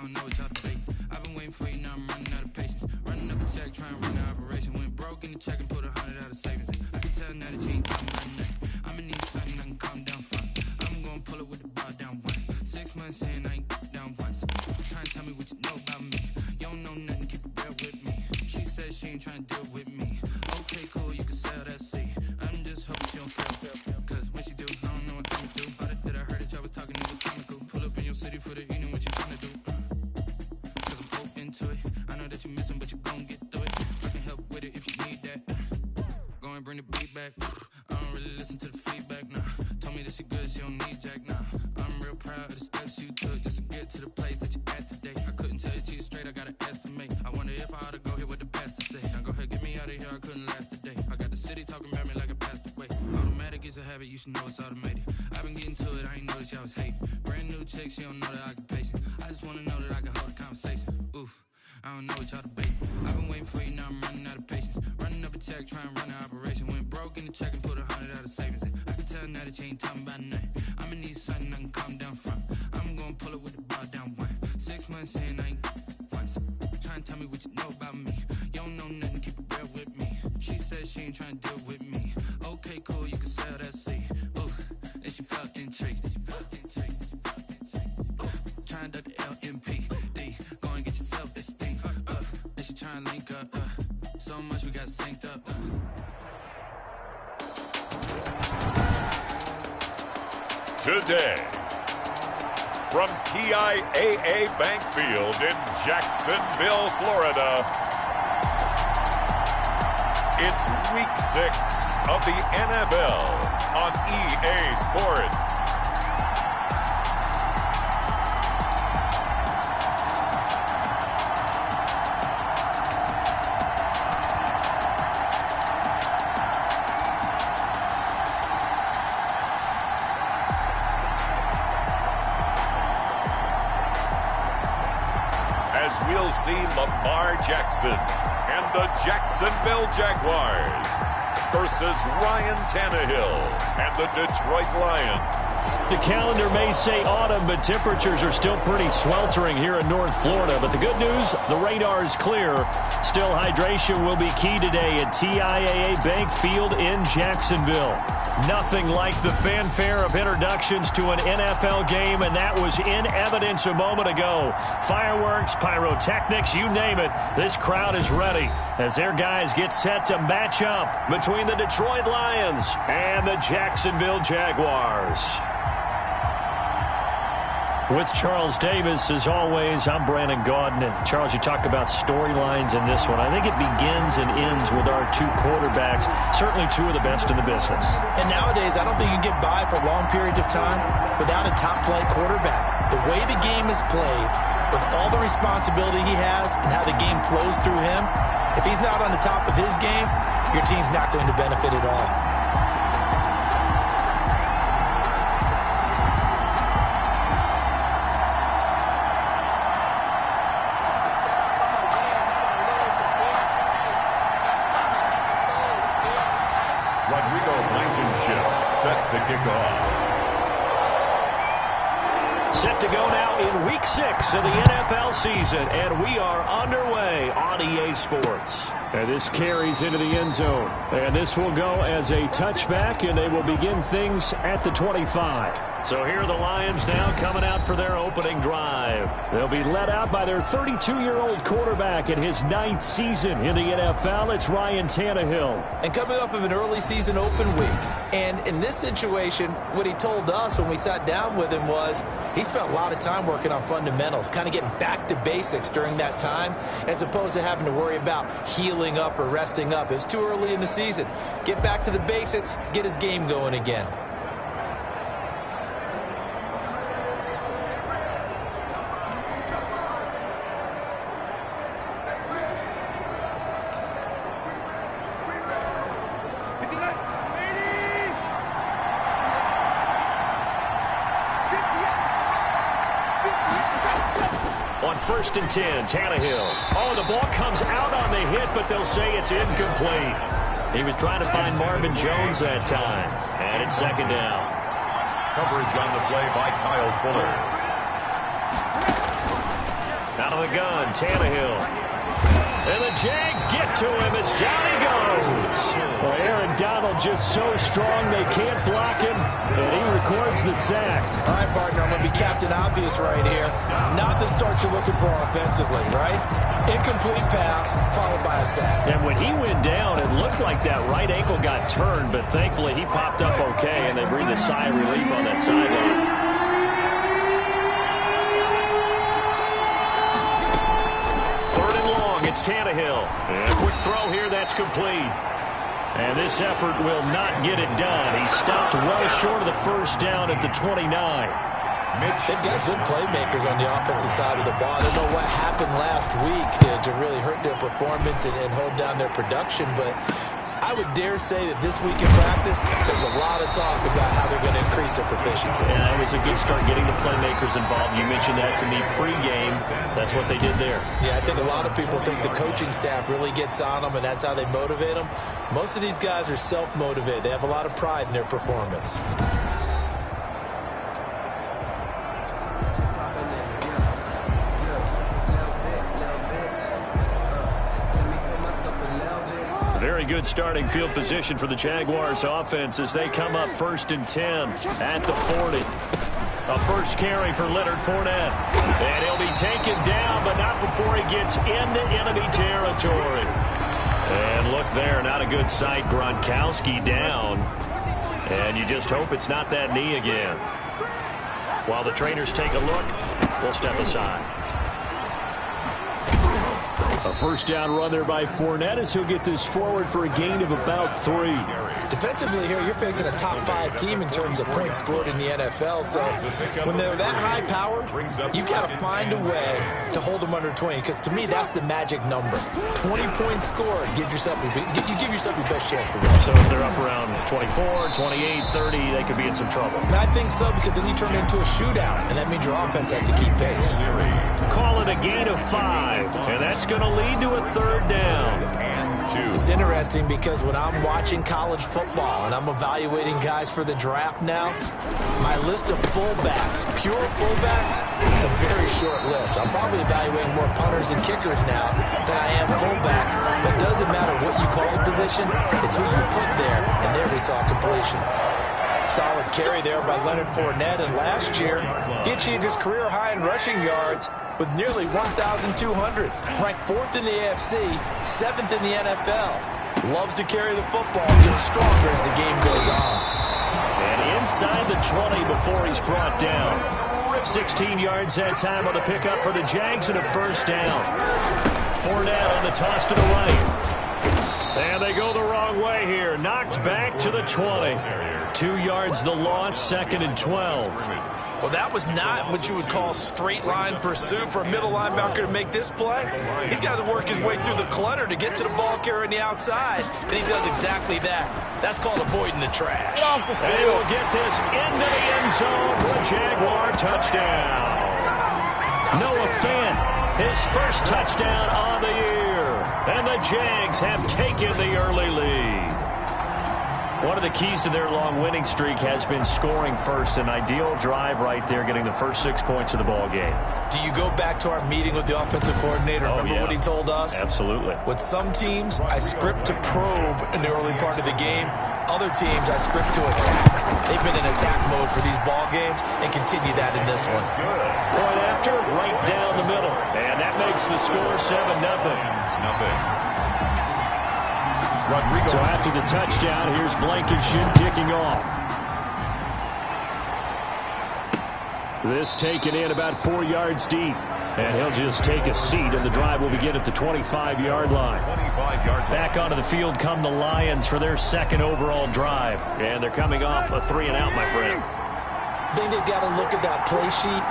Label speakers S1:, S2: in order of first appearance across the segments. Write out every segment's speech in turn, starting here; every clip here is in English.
S1: don't know what y'all debate. I've been waiting for you, now I'm running out of patience. Running up a check, trying to run the operation. Went broke in the check and put 100 out of savings. I can tell now that you ain't talking about nothing. I'ma need something I can calm down from. I'm gonna pull it with the bar down one. 6 months in, I ain't down once. Trying to tell me what you know about me. You don't know nothing, keep it real with me. She said she ain't trying to deal with me. Okay, cool, you can sell that seat. I'm just hoping she don't fail. Cause when she do, I don't know what I'ma do. All that I heard that y'all was talking, it was comical. Pull up in your city for the evening, what you trying to do? Cause I'm open to it. I know that you missing, but you gon' get through it. I can help with it if you need that. Go and bring the beat back. I don't really listen to the feedback, nah. Told me that she good, she don't need Jack, nah. I'm real proud of the steps you took just to get to the place that you at today. I couldn't tell you to you straight, I gotta estimate. I wonder if I ought to go here with the best to say. Now go ahead, get me out of here, I couldn't last today. I got the city talking about me like a passed away. Automatic is a habit, you should know it's automated. I've been getting to it, I ain't noticed y'all was hating. Brand new chick, she don't know the occupation. I just wanna know that I can hold a conversation. Oof, I don't know what y'all debate. I've been waiting for you, now I'm running out of patience. Running up a check, trying to run the operation. Went broke in the check and put 100 out of savings. I can tell now that you ain't talking about nothing. I'ma need something I can calm down from. I'm gonna pull it with the bar down one. 6 months in, I ain't once. Trying to tell me what you know about me. You don't know nothing, keep it real with me. She said she ain't trying to deal with me. Okay, cool, you can sell that seat. Ooh, and she felt intrigued. Trying to duck the LMPD. Go and get your self-esteem. And she trying to link up. So much we got synced up.
S2: Today, from TIAA Bank Field in Jacksonville, Florida, it's Week 6 of the NFL on EA Sports. We'll see Lamar Jackson and the Jacksonville Jaguars versus Ryan Tannehill and the Detroit Lions.
S3: The calendar may say autumn, but temperatures are still pretty sweltering here in North Florida. But the good news, the radar is clear. Still, hydration will be key today at TIAA Bank Field in Jacksonville. Nothing like the fanfare of introductions to an NFL game, and that was in evidence a moment ago. Fireworks, pyrotechnics, you name it. This crowd is ready as their guys get set to match up between the Detroit Lions and the Jacksonville Jaguars. With Charles Davis, as always, I'm Brandon Gaudin. Charles, you talk about storylines in this one. I think it begins and ends with our two quarterbacks, certainly two of the best in the business.
S4: And nowadays, I don't think you can get by for long periods of time without a top-flight quarterback. The way the game is played, with all the responsibility he has and how the game flows through him, if he's not on the top of his game, your team's not going to benefit at all.
S2: Set to kick off.
S3: Set to go now in Week 6 of the NFL season, and we are underway on EA Sports. And this carries into the end zone, and this will go as a touchback, and they will begin things at the 25. So here are the Lions now coming out for their opening drive. They'll be led out by their 32-year-old quarterback in his 9th season in the NFL. It's Ryan Tannehill.
S4: And coming off of an early season open week, and in this situation, what he told us when we sat down with him was he spent a lot of time working on fundamentals, kind of getting back to basics during that time, as opposed to having to worry about healing up or resting up. It was too early in the season. Get back to the basics, get his game going again.
S3: On 1st and 10, Tannehill. Oh, the ball comes out on the hit, but they'll say it's incomplete. He was trying to find Marvin Jones that time. And it's 2nd down.
S2: Coverage on the play by Kyle Fuller.
S3: Out of the gun, Tannehill. And the Jags get to him as down he goes. Well, Aaron Donald just so strong they can't block him, and he records the sack.
S4: All right, partner, I'm going to be Captain Obvious right here. Not the start you're looking for offensively, right? Incomplete pass followed by a sack.
S3: And when he went down, it looked like that right ankle got turned, but thankfully he popped up okay, and they breathed a sigh of relief on that sideline. It's Tannehill. And a quick throw here, that's complete. And this effort will not get it done. He stopped well short of the first down at the 29.
S4: They've got good playmakers on the offensive side of the ball. I don't know what happened last week to really hurt their performance and hold down their production, but I would dare say that this week in practice, there's a lot of talk about how they're going to increase their proficiency.
S3: Yeah, it was a good start getting the playmakers involved. You mentioned that to me pregame. That's what they did there.
S4: Yeah, I think a lot of people think the coaching staff really gets on them, and that's how they motivate them. Most of these guys are self-motivated. They have a lot of pride in their performance.
S3: Very good starting field position for the Jaguars offense as they come up 1st and 10 at the 40. A first carry for Leonard Fournette. And he'll be taken down, but not before he gets into enemy territory. And look there, not a good sight. Gronkowski down. And you just hope it's not that knee again. While the trainers take a look, we'll step aside. A first down run there by Fournette as he'll get this forward for a gain of about 3.
S4: Defensively here, you're facing a top 5 team in terms of points scored in the NFL. So when they're that high powered, you've got to find a way to hold them under 20. Because to me, that's the magic number. 20 points scored gives yourself you give yourself your best chance to win.
S3: So if they're up around 24, 28, 30, they could be in some trouble.
S4: And I think so, because then you turn it into a shootout, and that means your offense has to keep pace.
S3: Call it a gain of 5, and that's going to lead to a 3rd down.
S4: It's interesting because when I'm watching college football and I'm evaluating guys for the draft now, my list of fullbacks, pure fullbacks, it's a very short list. I'm probably evaluating more punters and kickers now than I am fullbacks, but it doesn't matter what you call the position, it's who you put there, and there we saw completion. Solid carry there by Leonard Fournette, and last year he achieved his career high in rushing yards with nearly 1,200, ranked 4th in the AFC, 7th in the NFL. Loves to carry the football, gets stronger as the game goes on.
S3: And inside the 20 before he's brought down. 16 yards that time on the pickup for the Jags and a first down. Fournette on the toss to the right. And they go the wrong way here. Knocked back to the 20. 2 yards the loss, 2nd and 12.
S4: Well, that was not what you would call straight line pursuit for a middle linebacker to make this play. He's got to work his way through the clutter to get to the ball carrier on the outside, and he does exactly that. That's called avoiding the trash.
S3: And he will get this into the end zone for a Jaguar touchdown. Noah Fant, his first touchdown on the year. And the Jags have taken the early lead. One of the keys to their long winning streak has been scoring first. An ideal drive right there, getting the first 6 points of the ball game.
S4: Do you go back to our meeting with the offensive coordinator? Remember what he told us?
S3: Absolutely.
S4: With some teams, I script to probe in the early part of the game. Other teams, I script to attack. They've been in attack mode for these ball games and continue that in this one.
S3: Point after, right down the middle. And that makes the score 7-0. So after the touchdown, here's Blankenship kicking off. This taken in about 4 yards deep. And he'll just take a seat, and the drive will begin at the 25-yard line. Back onto the field come the Lions for their 2nd overall drive. And they're coming off a 3-and-out, my friend.
S4: I think they've got to look at that play sheet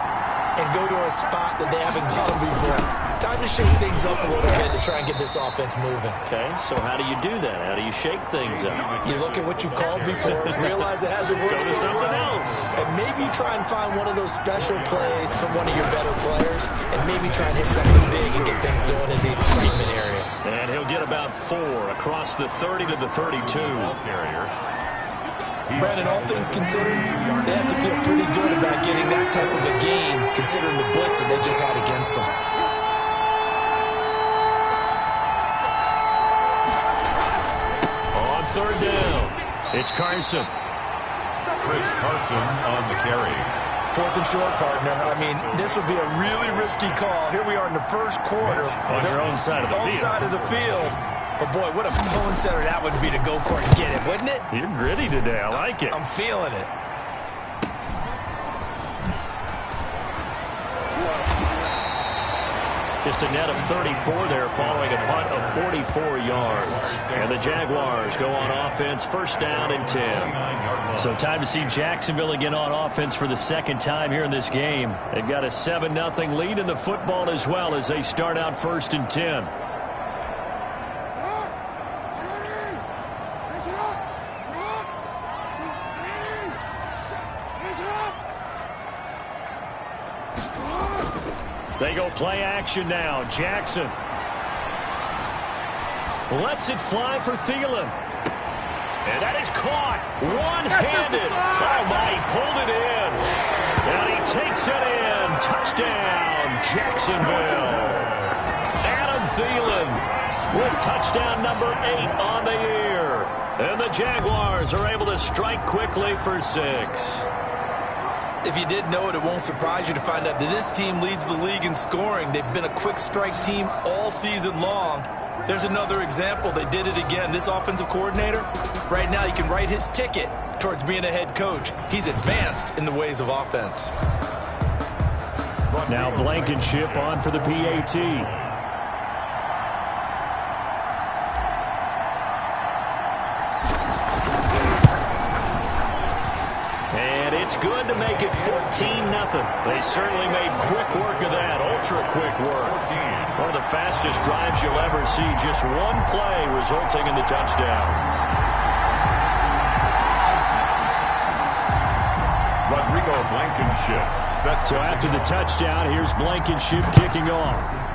S4: and go to a spot that they haven't gone before. Time to shake things up a little bit to try and get this offense moving.
S3: Okay, so how do you do that? How do you shake things up?
S4: You look at what you've called before, realize it hasn't worked
S3: Go to
S4: so
S3: something
S4: well,
S3: else.
S4: and maybe try and find one of those special plays from one of your better players, and maybe try and hit something big and get things going in the excitement area.
S3: And he'll get about 4 across the 30 to the 32.
S4: Brandon, all things considered, they have to feel pretty good about getting that type of a gain, considering the blitz that they just had against them.
S3: It's Carson.
S2: Chris Carson on the carry.
S4: 4th and short, partner. I mean, this would be a really risky call. Here we are in the first quarter.
S3: On your own side of the field.
S4: Own side of the field. But, boy, what a tone setter that would be to go for it and get it, wouldn't it?
S3: You're gritty today. I like it.
S4: I'm feeling it.
S3: Just a net of 34 there following a punt of 44 yards. And the Jaguars go on offense, first down and 10. So time to see Jacksonville again on offense for the second time here in this game. They've got a 7-0 lead in the football as well as they start out first and 10. They go play action now. Jackson lets it fly for Thielen. And that is caught one-handed. Oh, my, he pulled it in. And he takes it in. Touchdown, Jacksonville. Adam Thielen with touchdown number 8 on the year. And the Jaguars are able to strike quickly for 6.
S4: If you didn't know it, it won't surprise you to find out that this team leads the league in scoring. They've been a quick strike team all season long. There's another example. They did it again. This offensive coordinator, right now, he can write his ticket towards being a head coach. He's advanced in the ways of offense.
S3: Now Blankenship on for the PAT. It's good to make it 14-0. They certainly made quick work of that, ultra-quick work. One of the fastest drives you'll ever see, just one play resulting in the touchdown.
S2: Rodrigo Blankenship set.
S3: So after the touchdown, here's Blankenship kicking off.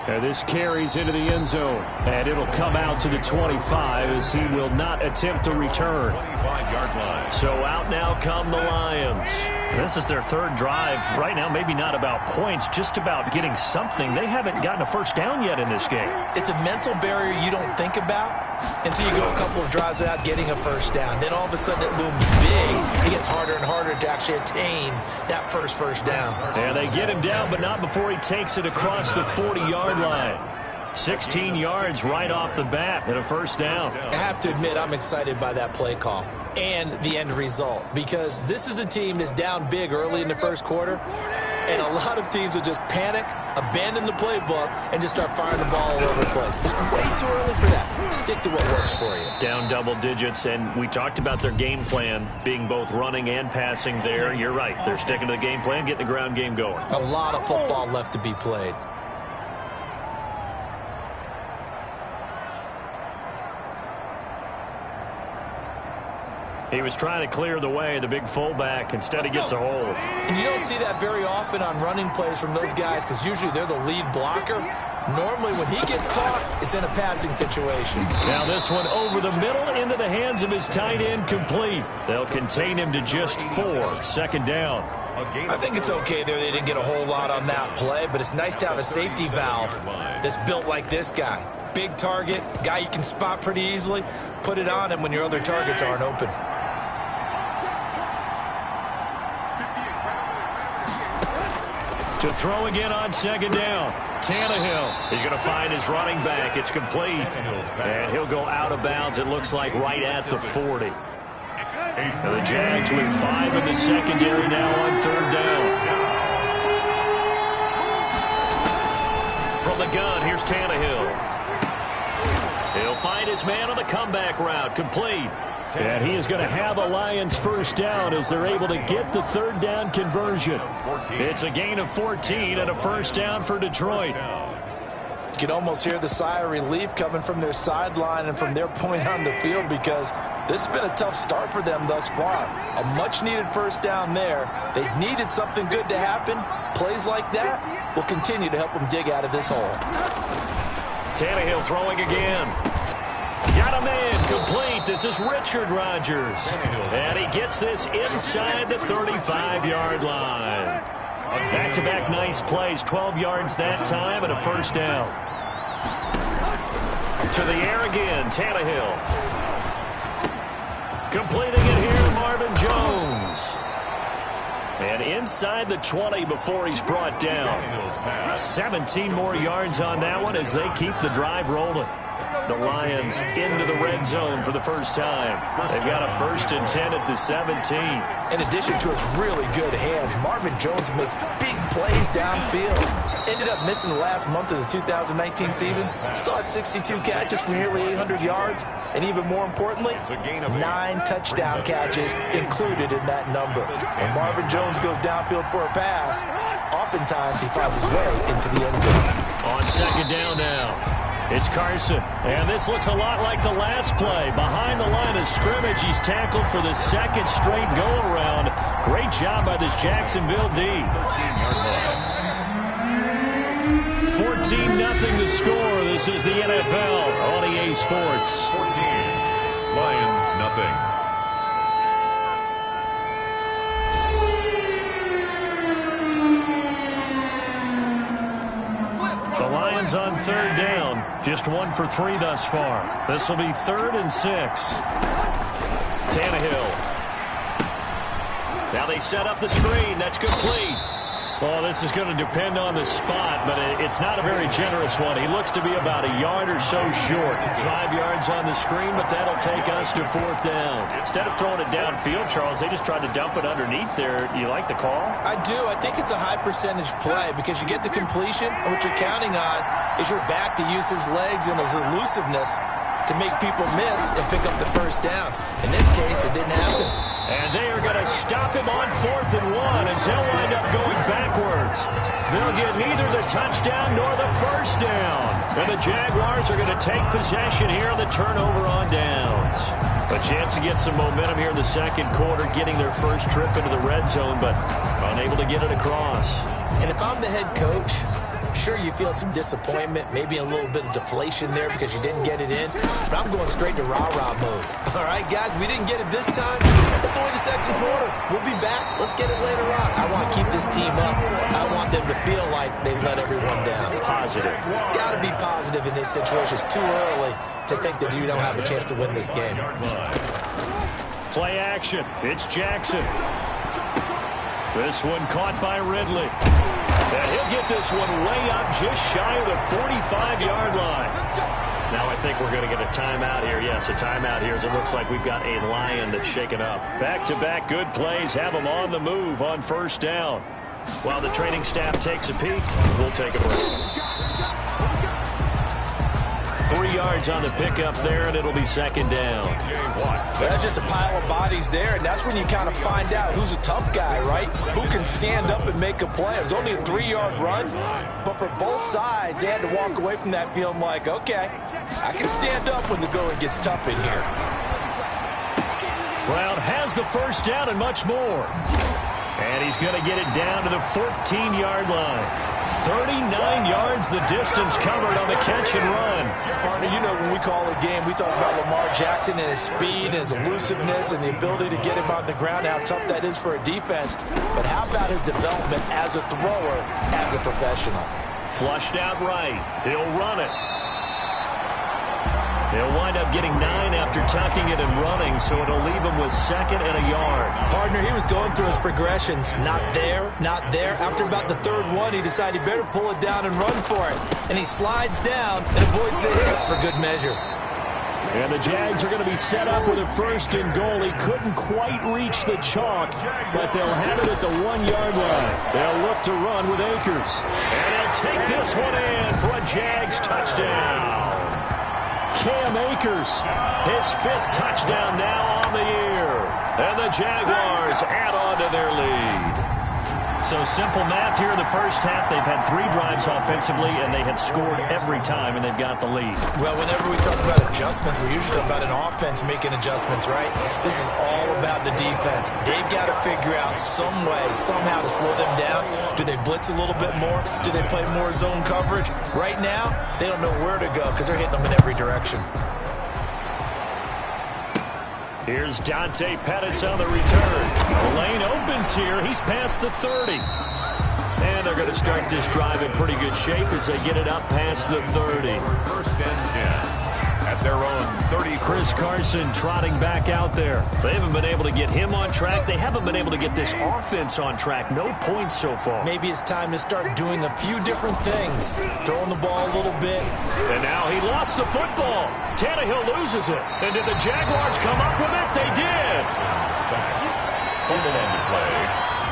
S3: And this carries into the end zone. And it'll come out to the 25 as he will not attempt to return.
S2: 25-yard line.
S3: So out now come the Lions. This is their third drive. Right now, maybe not about points, just about getting something. They haven't gotten a first down yet in this game.
S4: It's a mental barrier you don't think about until you go a couple of drives without getting a first down. Then all of a sudden it looms big. It gets harder and harder to actually attain that first down.
S3: And they get him down, but not before he takes it across the 40-yard line. 16 yards right off the bat and a first down.
S4: I have to admit, I'm excited by that play call and the end result, because this is a team that's down big early in the first quarter, and a lot of teams will just panic, abandon the playbook, and just start firing the ball all over the place. It's way too early for that. Stick to what works for you.
S3: Down double digits, and we talked about their game plan being both running and passing there. You're right. They're sticking to the game plan, getting the ground game going.
S4: A lot of football left to be played.
S3: He was trying to clear the way, the big fullback. Instead, he gets a hold.
S4: And you don't see that very often on running plays from those guys because usually they're the lead blocker. Normally, when he gets caught, it's in a passing situation.
S3: Now this one over the middle into the hands of his tight end, complete. They'll contain him to just 4. Second down.
S4: I think it's okay there. They didn't get a whole lot on that play, but it's nice to have a safety valve that's built like this guy. Big target, guy you can spot pretty easily. Put it on him when your other targets aren't open.
S3: To throw again on second down. Tannehill. He's going to find his running back. It's complete. And he'll go out of bounds, it looks like, right at the 40. And the Jags with 5 in the secondary now on third down. From the gun, here's Tannehill. He'll find his man on the comeback route. Complete. And he is going to have a Lions first down as they're able to get the third down conversion. It's a gain of 14 and a first down for Detroit.
S4: You can almost hear the sigh of relief coming from their sideline and from their point on the field, because this has been a tough start for them thus far. A much-needed first down there. They needed something good to happen. Plays like that will continue to help them dig out of this hole.
S3: Tannehill throwing again. Got him in, complete. This is Richard Rodgers. And he gets this inside the 35-yard line. Back-to-back nice plays, 12 yards that time and a first down. to the air again. Tannehill. Completing it here, Marvin Jones. And inside the 20 before he's brought down. 17 more yards on that one as they keep the drive rolling. The Lions into the red zone for the first time. They've got a 1st and 10 at the 17.
S4: In addition to his really good hands, Marvin Jones makes big plays downfield. Ended up missing the last month of the 2019 season. Still had 62 catches for nearly 800 yards. And even more importantly, 9 touchdown catches included in that number. When Marvin Jones goes downfield for a pass, oftentimes he finds his way into the end zone.
S3: On 2nd down now. It's Carson, and this looks a lot like the last play. Behind the line of scrimmage, he's tackled for the 2nd straight go-around. Great job by this Jacksonville D. 14-0 the score. This is the NFL on EA Sports.
S2: 14, Lions nothing.
S3: On 3rd down, just 1 for 3 thus far. This will be 3rd and 6. Tannehill. Now they set up the screen. That's complete. Well, this is going to depend on the spot, but it's not a very generous one. He looks to be about a yard or so short. 5 yards on the screen, but that'll take us to 4th down. Instead of throwing it downfield, Charles, they just tried to dump it underneath there. You like the call?
S4: I do. I think it's a high percentage play because you get the completion, and what you're counting on is your back to use his legs and his elusiveness to make people miss and pick up the 1st down. In this case, it didn't happen.
S3: And they are going to stop him on 4th and 1 as they'll wind up going backwards. They'll get neither the touchdown nor the 1st down. And the Jaguars are going to take possession here on the turnover on downs. A chance to get some momentum here in the 2nd quarter, getting their first trip into the red zone, but unable to get it across.
S4: And if I'm the head coach, sure, you feel some disappointment, maybe a little bit of deflation there because you didn't get it in, but I'm going straight to rah-rah mode. All right, guys, we didn't get it this time. It's only the 2nd quarter. We'll be back. Let's get it later on. I want to keep this team up. I want them to feel like they've let everyone down.
S3: Positive.
S4: Got to be positive in this situation. It's too early to think that you don't have a chance to win this game.
S3: Play action. It's Jackson. This one caught by Ridley. And he'll get this one way up just shy of the 45-yard line. Now I think we're going to get a timeout here. Yes, a timeout here as it looks like we've got a Lion that's shaken up. Back-to-back good plays have them on the move on 1st down. While the training staff takes a peek, we'll take a break. 3 yards on the pickup there, and it'll be 2nd down.
S4: That's just a pile of bodies there, and that's when you kind of find out who's a tough guy, right? Who can stand up and make a play. It was only a 3-yard run, but for both sides, they had to walk away from that feeling like, okay, I can stand up when the going gets tough in here.
S3: Brown has the 1st down and much more. And he's going to get it down to the 14-yard line. 39 yards the distance covered on the catch and run.
S4: Partner, you know when we call a game, we talk about Lamar Jackson and his speed and his elusiveness and the ability to get him on the ground, how tough that is for a defense. But how about his development as a thrower, as a professional?
S3: Flushed out right. He'll run it. He'll wind up getting 9 after tucking it and running, so it'll leave him with 2nd and a yard.
S4: Partner, he was going through his progressions. Not there, not there. After about the 3rd one, he decided he better pull it down and run for it. And he slides down and avoids the hit for good measure.
S3: And the Jags are going to be set up with a 1st and goal. He couldn't quite reach the chalk, but they'll have it at the 1-yard line. They'll look to run with Akers. And he'll take this one in for a Jags touchdown. Cam Akers, his 5th touchdown now on the year. And the Jaguars add on to their lead. So simple math here in the first half. They've had 3 drives offensively, and they have scored every time, and they've got the lead.
S4: Well, whenever we talk about adjustments, we usually talk about an offense making adjustments, right? This is all about the defense. They've got to figure out some way, somehow to slow them down. Do they blitz a little bit more? Do they play more zone coverage? Right now, they don't know where to go because they're hitting them in every direction.
S3: Here's Dante Pettis on the return. The lane opens here. He's past the 30. And they're going to start this drive in pretty good shape as they get it up past the 30.
S2: 1st and 10. at their own 30.
S3: Chris Carson trotting back out there. They haven't been able to get him on track. They haven't been able to get this offense on track. No points so far.
S4: Maybe it's time to start doing a few different things. Throwing the ball a little bit.
S3: And now he lost the football. Tannehill loses it. And did the Jaguars come up with it? They did.
S2: Fumble on the play.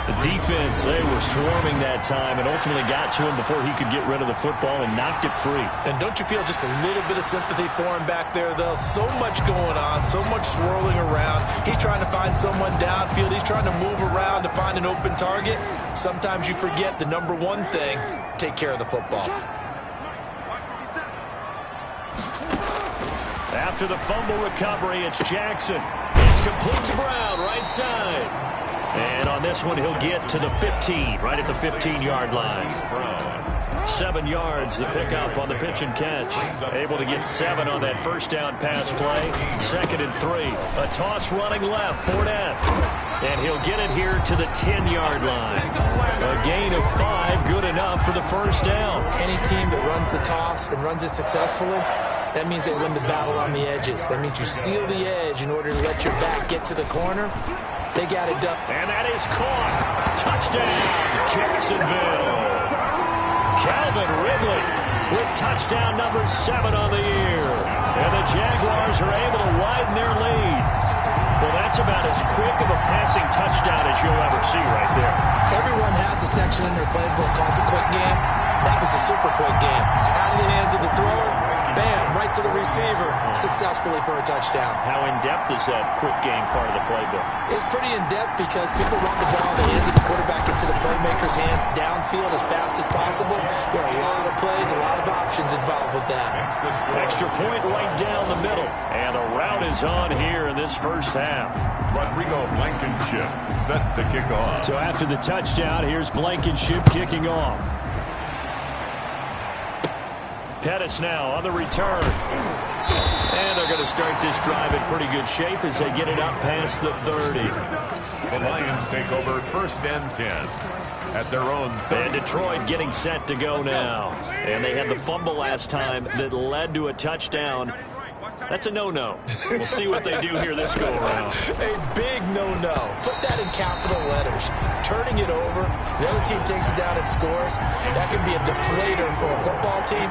S3: The defense, they were swarming that time and ultimately got to him before he could get rid of the football and knocked it free.
S4: And don't you feel just a little bit of sympathy for him back there, though? So much going on, so much swirling around. He's trying to find someone downfield. He's trying to move around to find an open target. Sometimes you forget the number one thing, take care of the football.
S3: After the fumble recovery, it's Jackson. It's complete to Brown, right side. And on this one, he'll get to the 15, right at the 15-yard line. 7 yards, the pickup on the pitch and catch. Able to get 7 on that first down pass play. 2nd and 3. A toss running left, Fournette. And he'll get it here to the 10-yard line. A gain of 5, good enough for the first down.
S4: Any team that runs the toss and runs it successfully, that means they win the battle on the edges. That means you seal the edge in order to let your back get to the corner. They got it done.
S3: And that is caught. Touchdown, Jacksonville. Calvin Ridley with touchdown number 7 on the year. And the Jaguars are able to widen their lead. Well, that's about as quick of a passing touchdown as you'll ever see right there.
S4: Everyone has a section in their playbook called the quick game. That was a super quick game. Out of the hands of the thrower, bam, right to the receiver, successfully for a touchdown.
S3: How in-depth is that quick game part of the playbook?
S4: It's pretty in-depth because people want the ball in the hands of the quarterback into the playmaker's hands downfield as fast as possible. There are a lot of plays, a lot of options involved with that.
S3: Extra point right down the middle. And the route is on here in this first half.
S2: Rodrigo Blankenship set to kick off.
S3: So after the touchdown, here's Blankenship kicking off. Pettis now on the return. And they're going to start this drive in pretty good shape as they get it up past the 30.
S2: The Lions take over 1st and 10 at their own 30.
S3: And Detroit getting set to go now. And they had the fumble last time that led to a touchdown. That's a no-no. We'll see what they do here this go-around.
S4: A big no-no. Put that in capital letters. Turning it over, the other team takes it down and scores. That can be a deflator for a football team.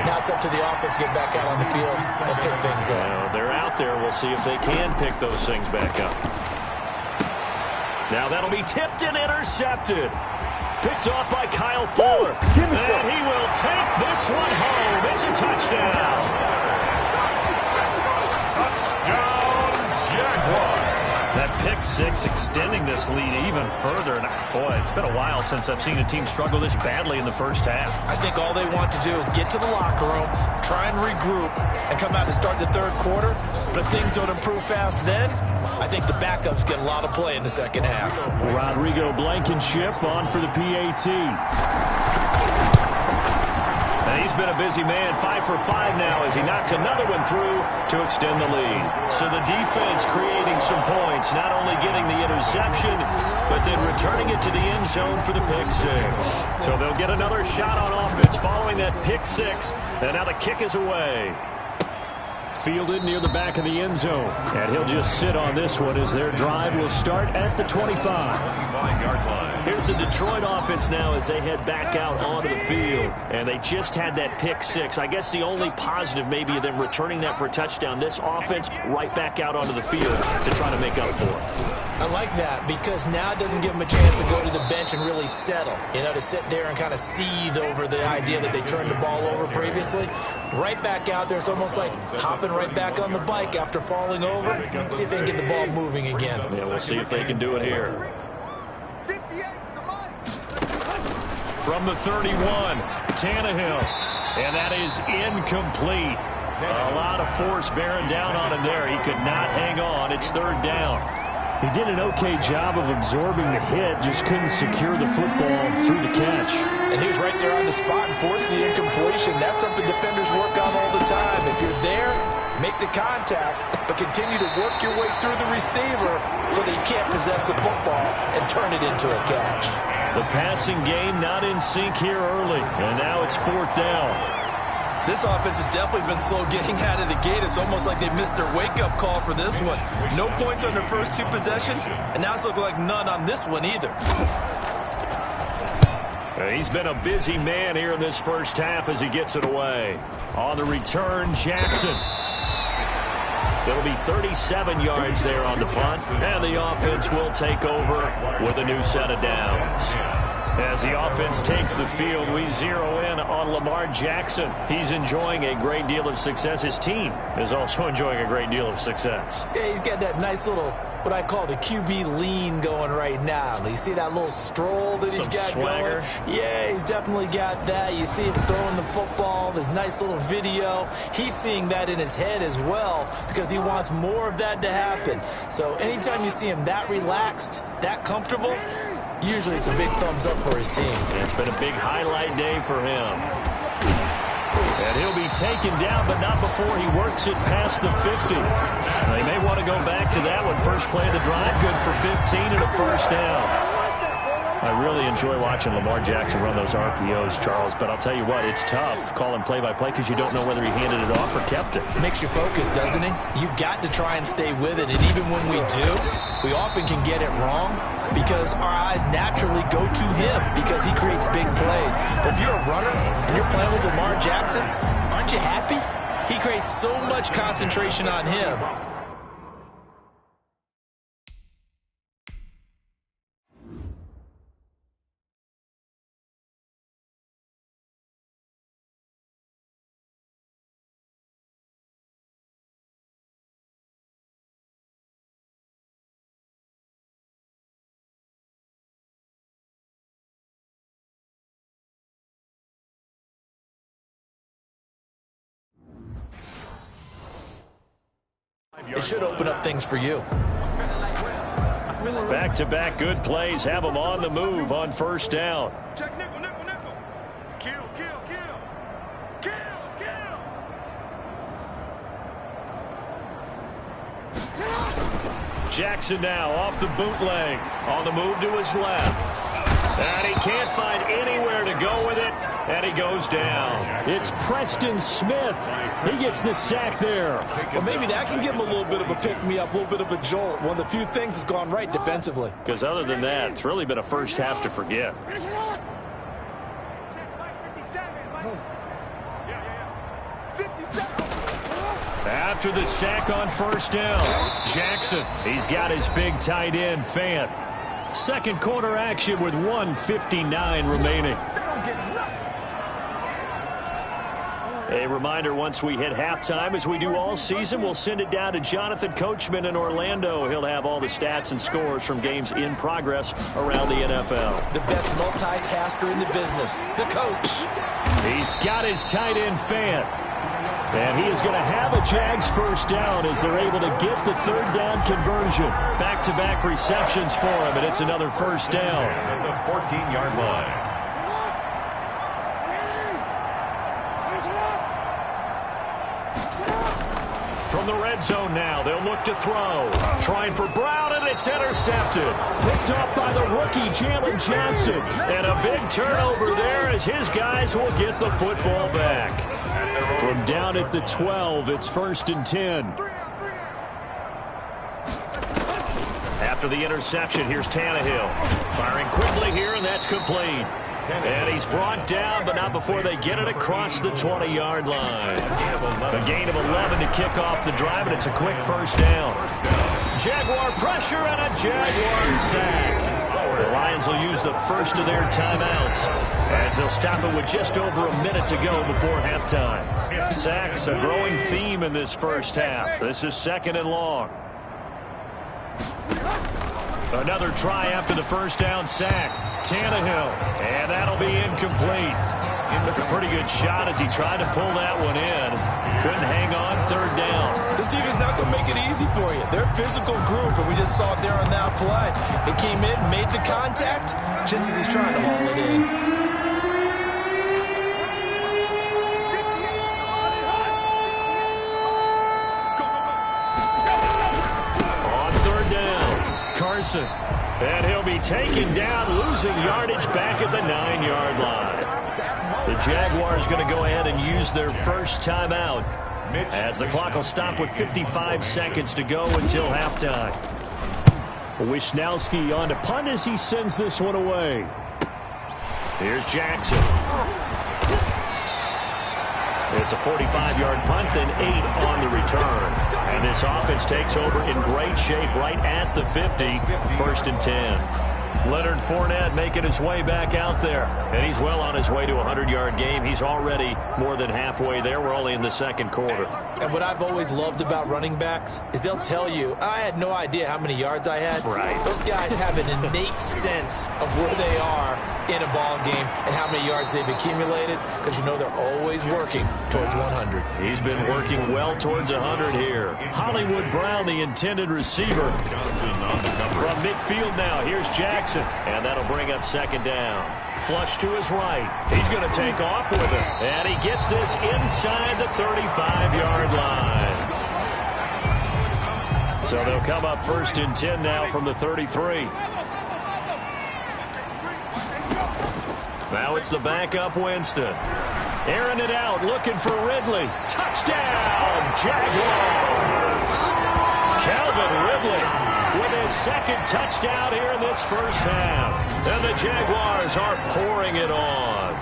S4: Now it's up to the offense to get back out on the field and pick things up.
S3: Well, they're out there. We'll see if they can pick those things back up. Now that'll be tipped and intercepted. Picked off by Kyle Fuller. And he will take this one home. It's a touchdown. That pick six extending this lead even further. And boy, it's been a while since I've seen a team struggle this badly in the first half.
S4: I think all they want to do is get to the locker room, try and regroup, and come out to start the third quarter. But if things don't improve fast then, I think the backups get a lot of play in the second half.
S3: Rodrigo Blankenship on for the PAT. And he's been a busy man, 5 for 5 now as he knocks another one through to extend the lead. So the defense creating some points, not only getting the interception, but then returning it to the end zone for the pick six. So they'll get another shot on offense following that pick six, and now the kick is away. Fielded near the back of the end zone. And he'll just sit on this one as their drive will start at the 25-yard line. Here's the Detroit offense now as they head back out onto the field. And they just had that pick six. I guess the only positive maybe of them returning that for a touchdown. This offense right back out onto the field to try to make up for it.
S4: I like that because now it doesn't give them a chance to go to the bench and really settle. You know, to sit there and kind of seethe over the idea that they turned the ball over previously. Right back out there. It's almost like hopping right back on the bike after falling over. See if they can get the ball moving again.
S3: Yeah, we'll see if they can do it here. From the 31, Tannehill. And that is incomplete. A lot of force bearing down on him there. He could not hang on. It's third down. He did an okay job of absorbing the hit, just couldn't secure the football through the catch.
S4: And he was right there on the spot and forced the incompletion. That's something defenders work on all the time. If you're there, make the contact, but continue to work your way through the receiver so that you can't possess the football and turn it into a catch.
S3: The passing game not in sync here early, and now it's fourth down.
S4: This offense has definitely been slow getting out of the gate. It's almost like they missed their wake-up call for this one. No points on their first 2 possessions, and now it's looking like none on this one either.
S3: He's been a busy man here in this first half as he gets it away. On the return, Jackson. It'll be 37 yards there on the punt, and the offense will take over with a new set of downs. As the offense takes the field, we zero in on Lamar Jackson. He's enjoying a great deal of success. His team is also enjoying a great deal of success.
S4: Yeah, he's got that nice little, what I call the QB lean going right now. You see that little stroll that he's got
S3: swagger
S4: going? Yeah, he's definitely got that. You see him throwing the football, the nice little video. He's seeing that in his head as well because he wants more of that to happen. So anytime you see him that relaxed, that comfortable, usually it's a big thumbs up for his team.
S3: It's been a big highlight day for him. And he'll be taken down, but not before he works it past the 50. They may want to go back to that one. First play of the drive, good for 15 and a first down. I really enjoy watching Lamar Jackson run those RPOs, Charles, but I'll tell you what, it's tough calling play-by-play because you don't know whether he handed it off or kept it.
S4: Makes you focus, doesn't it? You've got to try and stay with it, and even when we do, we often can get it wrong because our eyes naturally go to him because he creates big plays. But if you're a runner and you're playing with Lamar Jackson, aren't you happy? He creates so much concentration on him. It should open up things for you.
S3: Back-to-back good plays have them on the move on first down.
S5: Check nickel, nickel, nickel. Kill, kill, kill. Kill, kill.
S3: Jackson now off the bootleg. On the move to his left. And he can't find anywhere to go with it. And he goes down. It's Preston Smith. He gets the sack there.
S4: Well, maybe that can give him a little bit of a pick-me-up, a little bit of a jolt. One of the few things that's gone right defensively.
S3: Because other than that, it's really been a first half to forget. After the sack on first down, Jackson, he's got his big tight end, Fant. Second quarter action with 1:59 remaining. A reminder, once we hit halftime, as we do all season, we'll send it down to Jonathan Coachman in Orlando. He'll have all the stats and scores from games in progress around the NFL.
S4: The best multitasker in the business, the coach.
S3: He's got his tight end, Fant. And he is going to have a Jags first down as they're able to get the third down conversion. Back-to-back receptions for him, and it's another first down.
S2: At the 14-yard line.
S3: From the red zone now, they'll look to throw. Trying for Brown, and it's intercepted. Picked up by the rookie, Jalen Johnson. And a big turnover there as his guys will get the football back. From down at the 12, it's 1st and 10. After the interception, here's Tannehill. Firing quickly here, and that's complete. And he's brought down, but not before they get it across the 20-yard line. A gain of 11 to kick off the drive, and it's a quick first down. Jaguar pressure and a Jaguar sack. The Lions will use the first of their timeouts as they'll stop it with just over a minute to go before halftime. Sacks, a growing theme in this first half. This is 2nd and long. Another try after the first down sack. Tannehill, and that'll be incomplete. He took a pretty good shot as he tried to pull that one in. Couldn't hang on, 3rd down.
S4: This defense not going to make it easy for you. They're a physical group, and we just saw it there on that play. They came in, made the contact, just as he's trying to haul it in.
S3: On 3rd down, Carson. And he'll be taken down, losing yardage back at the 9-yard line. The Jaguars going to go ahead and use their first timeout as the clock will stop with 55 seconds to go until halftime. Wisnowski on to punt as he sends this one away. Here's Jackson. It's a 45-yard punt, then 8 on the return. And this offense takes over in great shape right at the 50, 1st and 10. Leonard Fournette making his way back out there. And he's well on his way to a 100-yard game. He's already more than halfway there. We're only in the second quarter.
S4: And what I've always loved about running backs is they'll tell you, I had no idea how many yards I had.
S3: Right.
S4: Those guys have an innate sense of where they are in a ball game and how many yards they've accumulated, because you know they're always working towards 100.
S3: He's been working well towards 100 here. Hollywood Brown, the intended receiver. From midfield now, here's Jackson. And that'll bring up 2nd down. Flush to his right. He's going to take off with it. And he gets this inside the 35-yard line. So they'll come up 1st and 10 now from the 33. Now it's the backup Winston. Airing it out, looking for Ridley. Touchdown, Jaguars! Calvin Ridley with his 2nd touchdown here in this first half. And the Jaguars are pouring it on.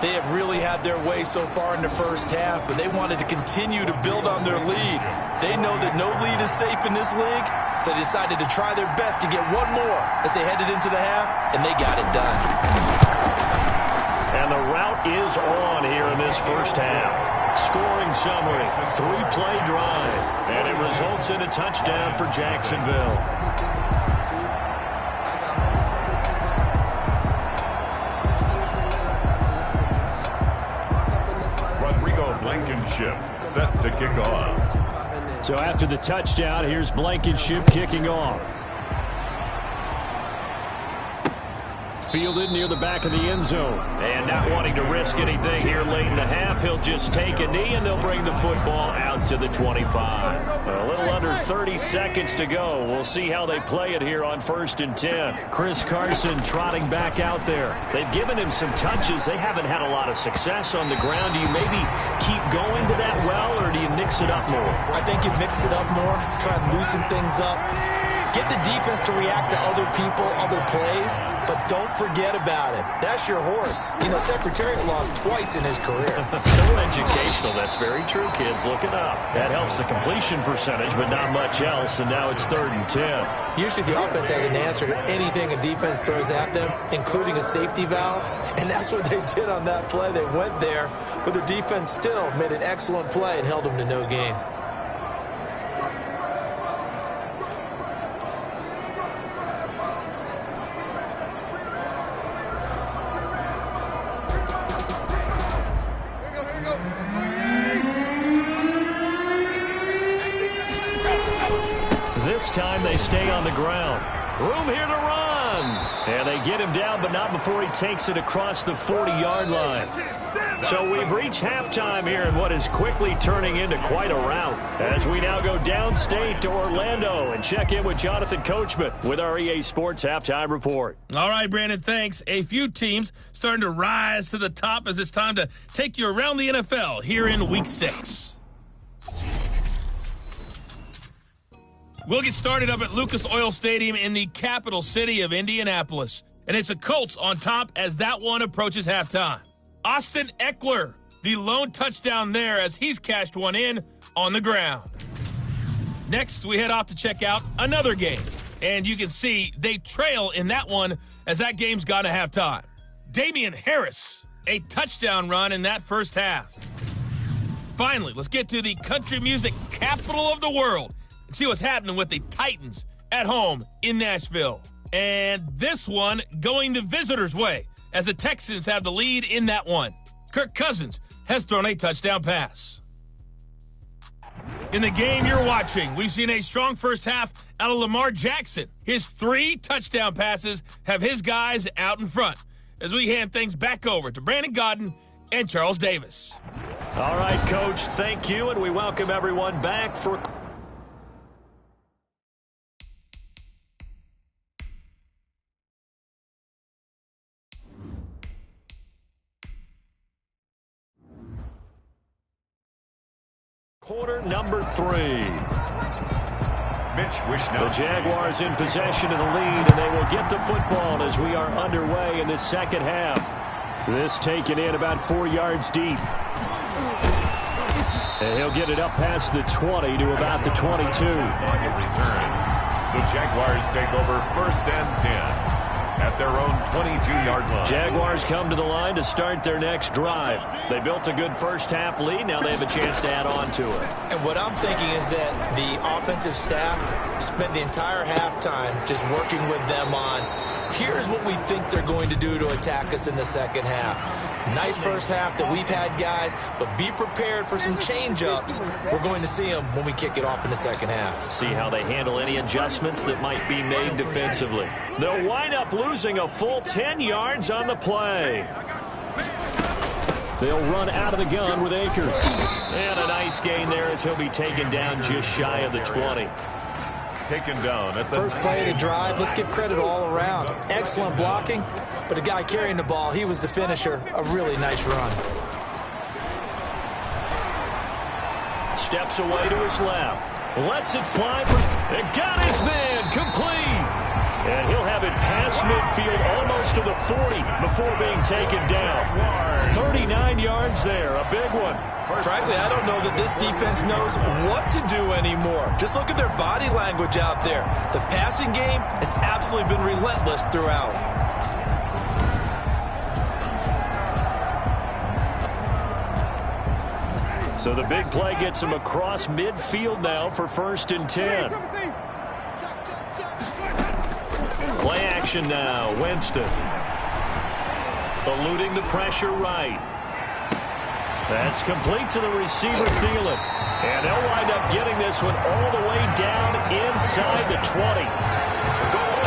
S4: They have really had their way so far in the first half, but they wanted to continue to build on their lead. They know that no lead is safe in this league, so they decided to try their best to get one more as they headed into the half, and they got it done.
S3: And the route is on here in this first half. Scoring summary, 3-play drive, and it results in a touchdown for Jacksonville.
S2: Rodrigo Blankenship set to kick off.
S3: So after the touchdown, here's Blankenship kicking off. Fielded near the back of the end zone. And not wanting to risk anything here late in the half, he'll just take a knee and they'll bring the football out to the 25. A little under 30 seconds to go. We'll see how they play it here on 1st and 10. Chris Carson trotting back out there. They've given him some touches. They haven't had a lot of success on the ground. Do you maybe keep going to that well, or do you mix it up more?
S4: I think you mix it up more, try and loosen things up. Get the defense to react to other people, other plays, but don't forget about it. That's your horse. You know, Secretariat lost twice in his career.
S3: So educational. That's very true, kids. Look it up. That helps the completion percentage, but not much else, and now it's 3rd and 10.
S4: Usually the offense has an answer to anything a defense throws at them, including a safety valve, and that's what they did on that play. They went there, but the defense still made an excellent play and held them to no gain.
S3: This time they stay on the ground. Room here to run. And they get him down, but not before he takes it across the 40-yard line. So we've reached halftime here in what is quickly turning into quite a rout, as we now go downstate to Orlando and check in with Jonathan Coachman with our EA Sports Halftime Report.
S6: All right, Brandon, thanks. A few teams starting to rise to the top as it's time to take you around the NFL here in Week 6. We'll get started up at Lucas Oil Stadium in the capital city of Indianapolis. And it's the Colts on top as that one approaches halftime. Austin Eckler, the lone touchdown there as he's cashed one in on the ground. Next, we head off to check out another game. And you can see they trail in that one as that game's gone to halftime. Damian Harris, a touchdown run in that first half. Finally, let's get to the country music capital of the world and see what's happening with the Titans at home in Nashville. And this one going the visitors' way as the Texans have the lead in that one. Kirk Cousins has thrown a touchdown pass. In the game you're watching, we've seen a strong first half out of Lamar Jackson. His 3 touchdown passes have his guys out in front as we hand things back over to Brandon Gaudin and Charles Davis.
S3: All right, Coach, thank you, and we welcome everyone back for... Quarter number 3.
S2: Mitch Wishnowsky.
S3: The Jaguars in possession of the lead, and they will get the football as we are underway in the second half. This taken in about 4 yards deep. And he'll get it up past the 20 to about the 22.
S2: The Jaguars take over 1st and 10 at their own 22-yard line.
S3: Jaguars come to the line to start their next drive. They built a good first half lead. Now they have a chance to add on to it.
S4: And what I'm thinking is that the offensive staff spent the entire halftime just working with them on, here's what we think they're going to do to attack us in the second half. Nice first half that we've had, guys, but be prepared for some change-ups. We're going to see them when we kick it off in the second half.
S3: See how they handle any adjustments that might be made defensively. They'll wind up losing a full 10 yards on the play. They'll run out of the gun with Akers. And a nice gain there as he'll be taken down just shy of the 20.
S2: Taken down at the
S4: first play of the drive. Let's give credit all around. Excellent blocking, but the guy carrying the ball, he was the finisher. A really nice run.
S3: Steps away to his left. Lets it fly and got his man complete. And he'll have it past midfield almost to the 40 before being taken down. 39 yards there, a big one.
S4: Frankly, I don't know that this defense knows what to do anymore. Just look at their body language out there. The passing game has absolutely been relentless throughout.
S3: So the big play gets him across midfield now for 1st and 10. Play action now. Winston. Eluding the pressure right. That's complete to the receiver, Thielen. And they'll wind up getting this one all the way down inside the 20.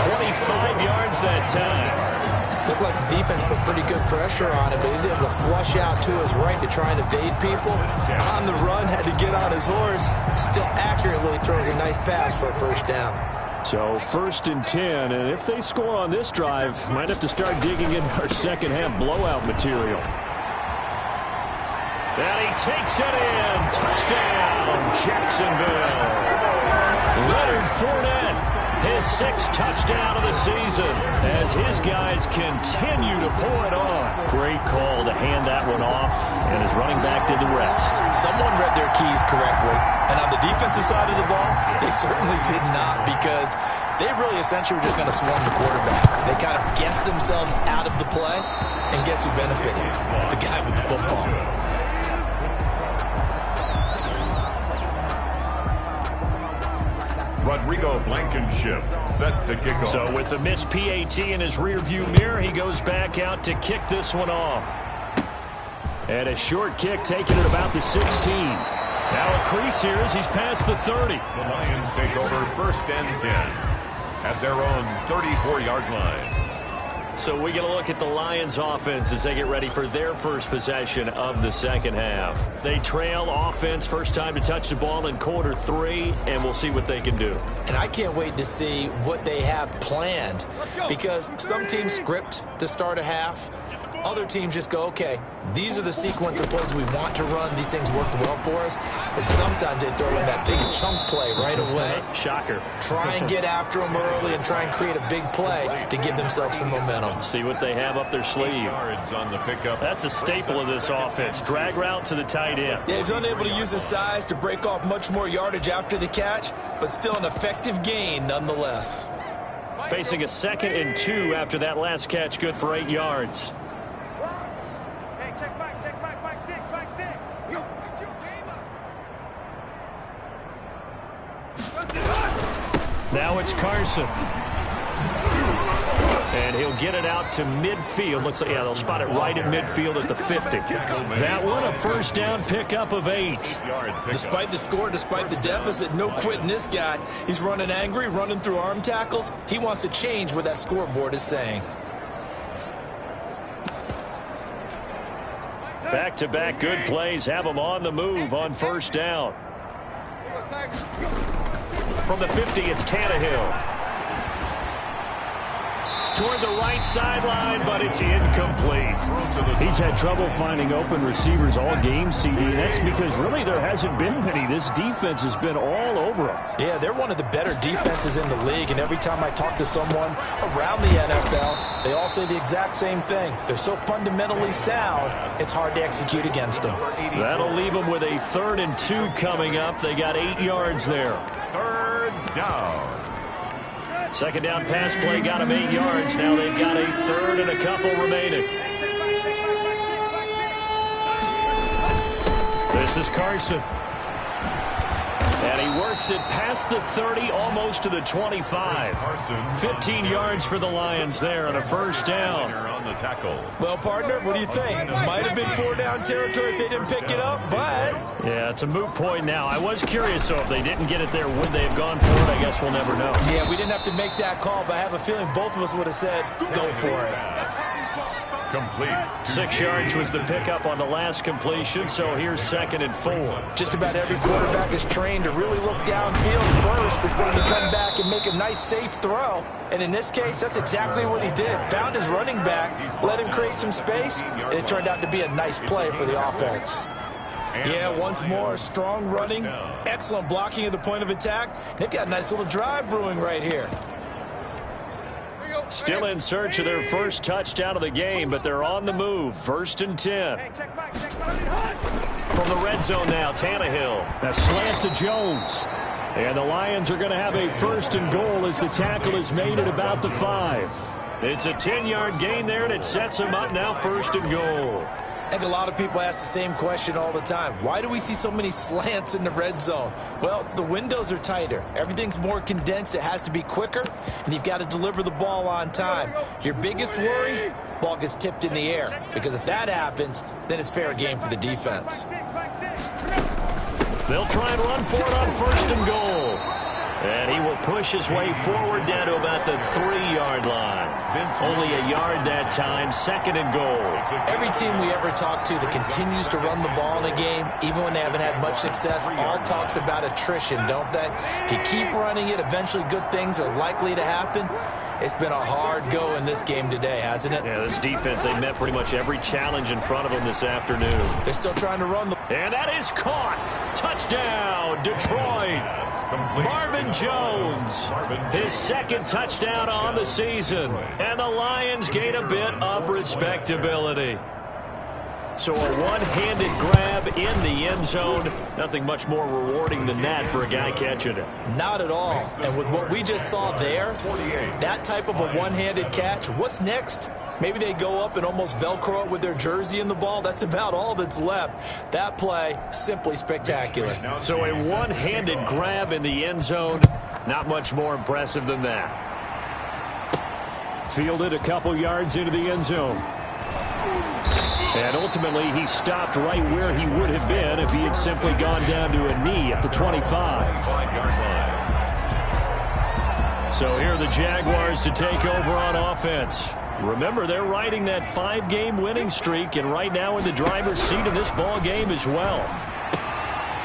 S3: 25 yards that time.
S4: Looked like the defense put pretty good pressure on him, but he's able to flush out to his right to try and evade people. On the run, had to get on his horse. Still accurately throws a nice pass for a first down.
S3: So 1st and 10, and if they score on this drive, might have to start digging in our second half blowout material. And he takes it in. Touchdown, Jacksonville. Leonard Fournette, his 6th touchdown of the season as his guys continue to pour it on. Great call to hand that one off, and his running back did the rest.
S4: Someone read their keys correctly, and on the defensive side of the ball, they certainly did not, because they really essentially were just going to swarm the quarterback. They kind of guessed themselves out of the play, and guess who benefited? The guy with the football.
S2: Rodrigo Blankenship set to kick off.
S3: So with the missed PAT in his rearview mirror, he goes back out to kick this one off. And a short kick taken at about the 16. Now a crease here as he's past the 30.
S2: The Lions take over 1st and 10 at their own 34-yard line.
S3: So we get a look at the Lions offense as they get ready for their first possession of the second half. They trail offense, first time to touch the ball in quarter 3, and we'll see what they can do.
S4: And I can't wait to see what they have planned, because some teams script to start a half. Other teams just go, okay, these are the sequence of plays we want to run. These things worked well for us. And sometimes they throw in that big chunk play right away.
S3: Shocker.
S4: Try and get after them early and try and create a big play to give themselves some momentum.
S3: See what they have up their sleeve.
S2: Yards on the pickup.
S3: That's a staple of this offense. Drag route to the tight end.
S4: Yeah, he's unable to use his size to break off much more yardage after the catch, but still an effective gain nonetheless.
S3: Facing a 2nd and 2 after that last catch, good for 8 yards.
S5: Check back, back 6, back 6.
S3: Now it's Carson. And he'll get it out to midfield. Looks like, yeah, they'll spot it right at midfield at the 50. That one, a first down pickup of 8.
S4: Despite the score, despite the deficit, no quitting this guy. He's running angry, running through arm tackles. He wants to change what that scoreboard is saying.
S3: Back-to-back good plays have them on the move on first down. From the 50, it's Tannehill. toward the right sideline, but it's incomplete.
S7: He's had trouble finding open receivers all game, CD. That's because really there hasn't been many. This defense has been all over him.
S4: Yeah, they're one of the better defenses in the league, and every time I talk to someone around the NFL, they all say the exact same thing. They're so fundamentally sound, it's hard to execute against them.
S3: That'll leave them with a 3rd and 2 coming up. They got 8 yards there.
S2: 3rd down.
S3: Second down pass play got them 8 yards. Now they've got a 3rd and a couple remaining. This is Carson. And he works it past the 30, almost to the 25. 15 yards for the Lions there on a 1st down.
S2: On the tackle.
S4: Well, partner, what do you think? Might have been 4-down territory if they didn't pick it up, but...
S3: Yeah, it's a moot point now. I was curious, so if they didn't get it there, would they have gone for it? I guess we'll never know.
S4: Yeah, we didn't have to make that call, but I have a feeling both of us would have said, go for it.
S2: Complete.
S3: 6 yards was the pickup on the last completion, so here's 2nd and 4.
S4: Just about every quarterback is trained to really look downfield first before you come back and make a nice, safe throw. And in this case, that's exactly what he did. Found his running back, let him create some space, and it turned out to be a nice play for the offense. Yeah, once more, strong running, excellent blocking at the point of attack. They've got a nice little drive brewing right here.
S3: Still in search of their first touchdown of the game, but they're on the move. 1st and 10. From the red zone now, Tannehill.
S7: A slant to Jones. And the Lions are going to have a 1st and goal as the tackle is made at about the 5.
S3: It's a 10-yard gain there, and it sets them up now 1st and goal.
S4: I think a lot of people ask the same question all the time. Why do we see so many slants in the red zone? Well, the windows are tighter. Everything's more condensed. It has to be quicker, and you've got to deliver the ball on time. Your biggest worry, ball gets tipped in the air, because if that happens, then it's fair game for the defense.
S3: They'll try and run for it on 1st and goal. And he will push his way forward down to about the 3-yard line. Only a yard that time, 2nd and goal.
S4: Every team we ever talk to that continues to run the ball in a game, even when they haven't had much success, all talks about attrition, don't they? If you keep running it, eventually good things are likely to happen. It's been a hard go in this game today, hasn't it?
S3: Yeah, this defense, they met pretty much every challenge in front of them this afternoon.
S4: They're still trying to run the...
S3: And that is caught. Touchdown, Detroit. Marvin Jones, his 2nd touchdown on the season. And the Lions gain a bit of respectability. So a one-handed grab in the end zone. Nothing much more rewarding than that for a guy catching it.
S4: Not at all. And with what we just saw there, that type of a one-handed catch, what's next? Maybe they go up and almost Velcro it with their jersey in the ball. That's about all that's left. That play, simply spectacular.
S3: So a one-handed grab in the end zone, not much more impressive than that.
S7: Fielded a couple yards into the end zone. And ultimately, he stopped right where he would have been if he had simply gone down to a knee at the 25.
S3: So here are the Jaguars to take over on offense. Remember, they're riding that 5-game winning streak, and right now in the driver's seat of this ball game as well.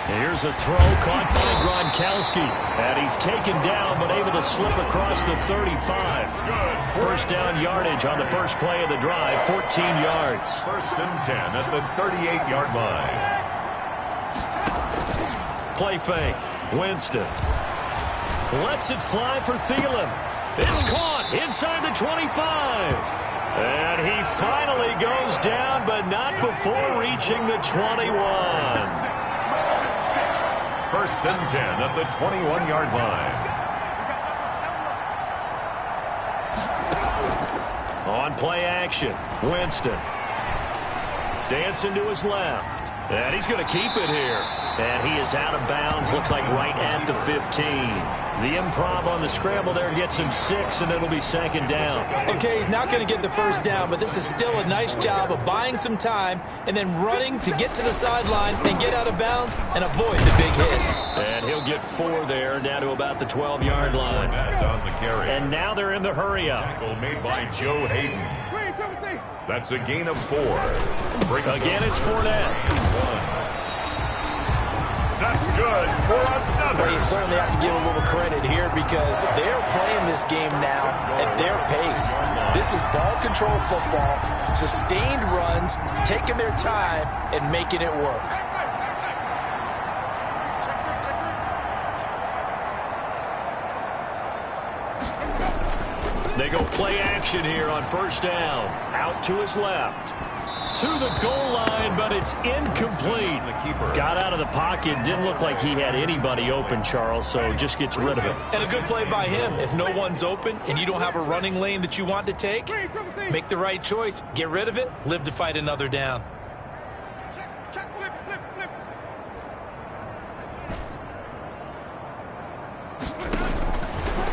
S3: And here's a throw caught by Gronkowski. And he's taken down, but able to slip across the 35. First down yardage on the first play of the drive, 14 yards.
S2: 1st and 10 at the 38-yard line.
S3: Play fake. Winston lets it fly for Thielen. It's caught inside the 25. And he finally goes down, but not before reaching the 21.
S2: 1st and 10 at the 21-yard line.
S3: On play action, Winston. Dancing to his left. And he's going to keep it here. And he is out of bounds, looks like right at the 15. The improv on the scramble there gets him 6, and it'll be 2nd down.
S4: Okay, he's not going to get the first down, but this is still a nice job of buying some time and then running to get to the sideline and get out of bounds and avoid the big hit.
S3: And he'll get 4 there, down to about the 12-yard line.
S2: That's on the carry.
S3: And now they're in the hurry-up.
S2: Tackle made by Joe Hayden. That's a gain of 4.
S3: Again, it's Fournette.
S2: That's good for another.
S4: Well, you certainly have to give a little credit here because they're playing this game now at their pace. This is ball control football, sustained runs, taking their time, and making it work.
S7: They go play action here on first down. Out to his left. To the goal line, but it's incomplete. Got out of the pocket. Didn't look like he had anybody open, Charles, so just gets rid of it.
S4: And a good play by him. If no one's open and you don't have a running lane that you want to take, make the right choice. Get rid of it. Live to fight another down.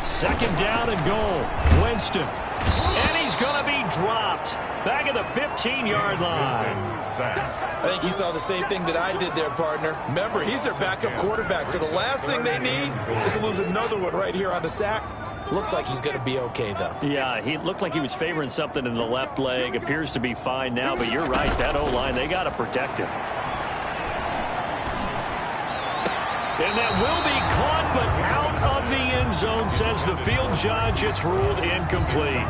S7: Second down and goal. Winston. And he's going to be dropped. Back at the 15-yard line.
S4: I think you saw the same thing that I did there, partner. Remember, he's their backup quarterback, so the last thing they need is to lose another one right here on the sack. Looks like he's going to be okay, though.
S7: Yeah, he looked like he was favoring something in the left leg. Appears to be fine now, but you're right. That O-line, they got to protect him. And that will be caught, but out of the end zone, says the field judge. It's ruled incomplete.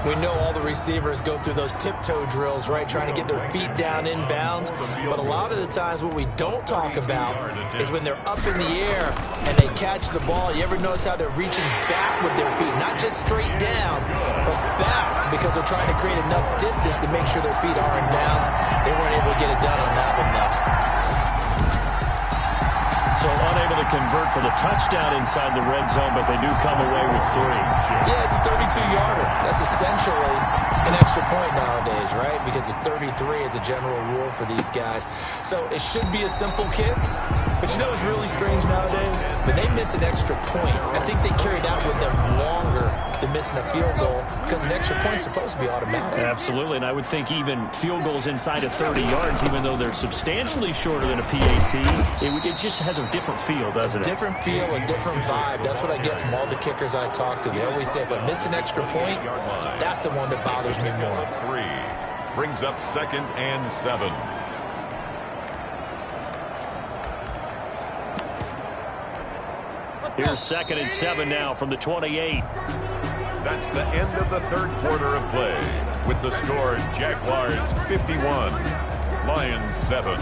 S4: We know all the receivers go through those tiptoe drills, right, trying to get their feet down in bounds. But a lot of the times what we don't talk about is when they're up in the air and they catch the ball. You ever notice how they're reaching back with their feet? Not just straight down, but back, because they're trying to create enough distance to make sure their feet are in bounds. They weren't able to get it done on that one, though.
S7: So unable to convert for the touchdown inside the red zone, but they do come away with 3.
S4: Yeah, it's a 32-yarder. That's essentially an extra point nowadays, right? Because it's 33 as a general rule for these guys. So it should be a simple kick. But you know what's really strange nowadays? When they miss an extra point, I think they carry that with them longer than missing a field goal because an extra point's supposed to be automatic.
S7: Absolutely, and I would think even field goals inside of 30 yards, even though they're substantially shorter than a PAT, it just has a different feel, doesn't it?
S4: Different feel, a different vibe. That's what I get from all the kickers I talk to. They always say if I miss an extra point, that's the one that bothers me more.
S2: 3 brings up 2nd and 7.
S7: Here's 2nd and 7 now from the 28.
S2: That's the end of the third quarter of play. With the score, Jaguars 51, Lions 7.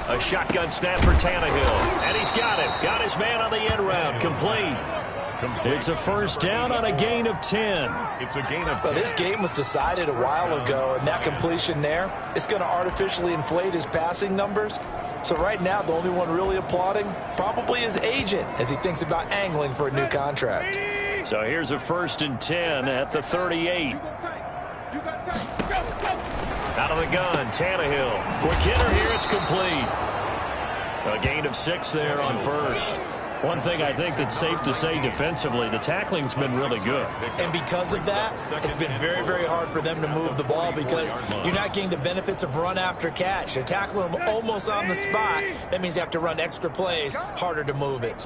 S7: A shotgun snap for Tannehill. And he's got it. Got his man on the end round. Complete. It's a first down on a gain of 10.
S2: It's a gain of 10.
S4: Well, this game was decided a while ago, and that completion there is going to artificially inflate his passing numbers. So right now, the only one really applauding probably his agent as he thinks about angling for a new contract.
S7: So here's a 1st and 10 at the 38. Out of the gun, Tannehill. Quick hitter here, it's complete. A gain of 6 there on first. One thing I think that's safe to say defensively, the tackling's been really good.
S4: And because of that, it's been very, very hard for them to move the ball because you're not getting the benefits of run after catch. They're tackling them almost on the spot. That means you have to run extra plays, harder to move it.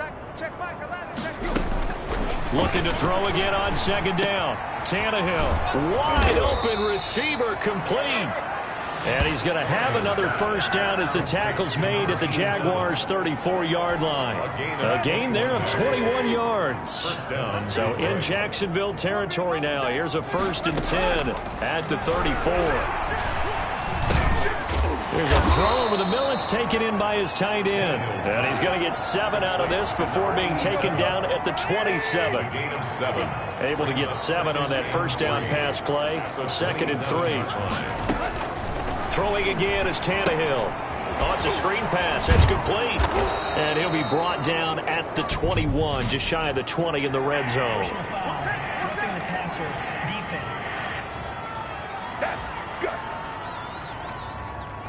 S7: Looking to throw again on 2nd down. Tannehill, wide open receiver, complete. And he's going to have another first down as the tackle's made at the Jaguars' 34-yard line. A gain there of 21 yards. So in Jacksonville territory now. Here's a 1st and 10 at the 34. Here's a throw over the middle. It's taken in by his tight end. And he's going to get 7 out of this before being taken down at the 27. Able to get 7 on that first down pass play. 2nd and 3. Throwing again is Tannehill. Oh, it's a screen pass. That's complete. And he'll be brought down at the 21, just shy of the 20 in the red zone.
S8: Roughing the passer defense.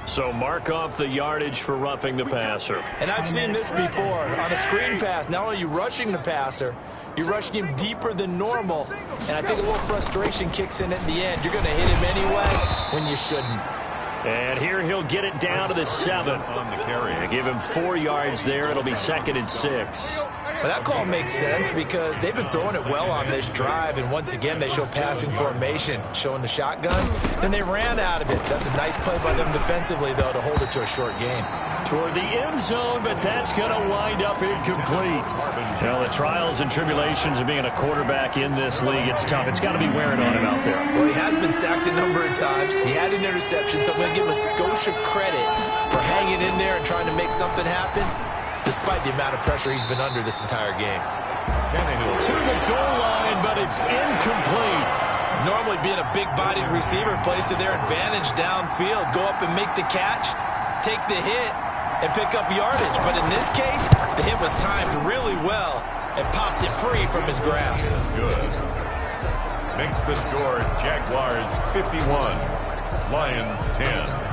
S7: So mark off the yardage for roughing the passer.
S4: And I've seen this before. On a screen pass, not only are you rushing the passer, you're rushing him deeper than normal. And I think a little frustration kicks in at the end. You're going to hit him anyway when you shouldn't.
S7: And here he'll get it down to the 7.
S2: On the carry.
S7: And give him 4 yards there. It'll be 2nd and 6.
S4: Well, that call makes sense because they've been throwing it well on this drive, and once again they show passing formation, showing the shotgun. Then they ran out of it. That's a nice play by them defensively, though, to hold it to a short gain.
S7: Toward the end zone, but that's going to wind up incomplete. Now, the trials and tribulations of being a quarterback in this league, it's tough. It's got to be wearing on him out there.
S4: Well, he has been sacked a number of times. He had an interception, so I'm going to give him a skosh of credit for hanging in there and trying to make something happen, despite the amount of pressure he's been under this entire game.
S7: To the goal line, but it's incomplete.
S4: Normally being a big-bodied receiver plays to their advantage downfield. Go up and make the catch, take the hit, and pick up yardage. But in this case, the hit was timed really well and popped it free from his grasp.
S2: Good. Makes the score Jaguars 51, Lions 10.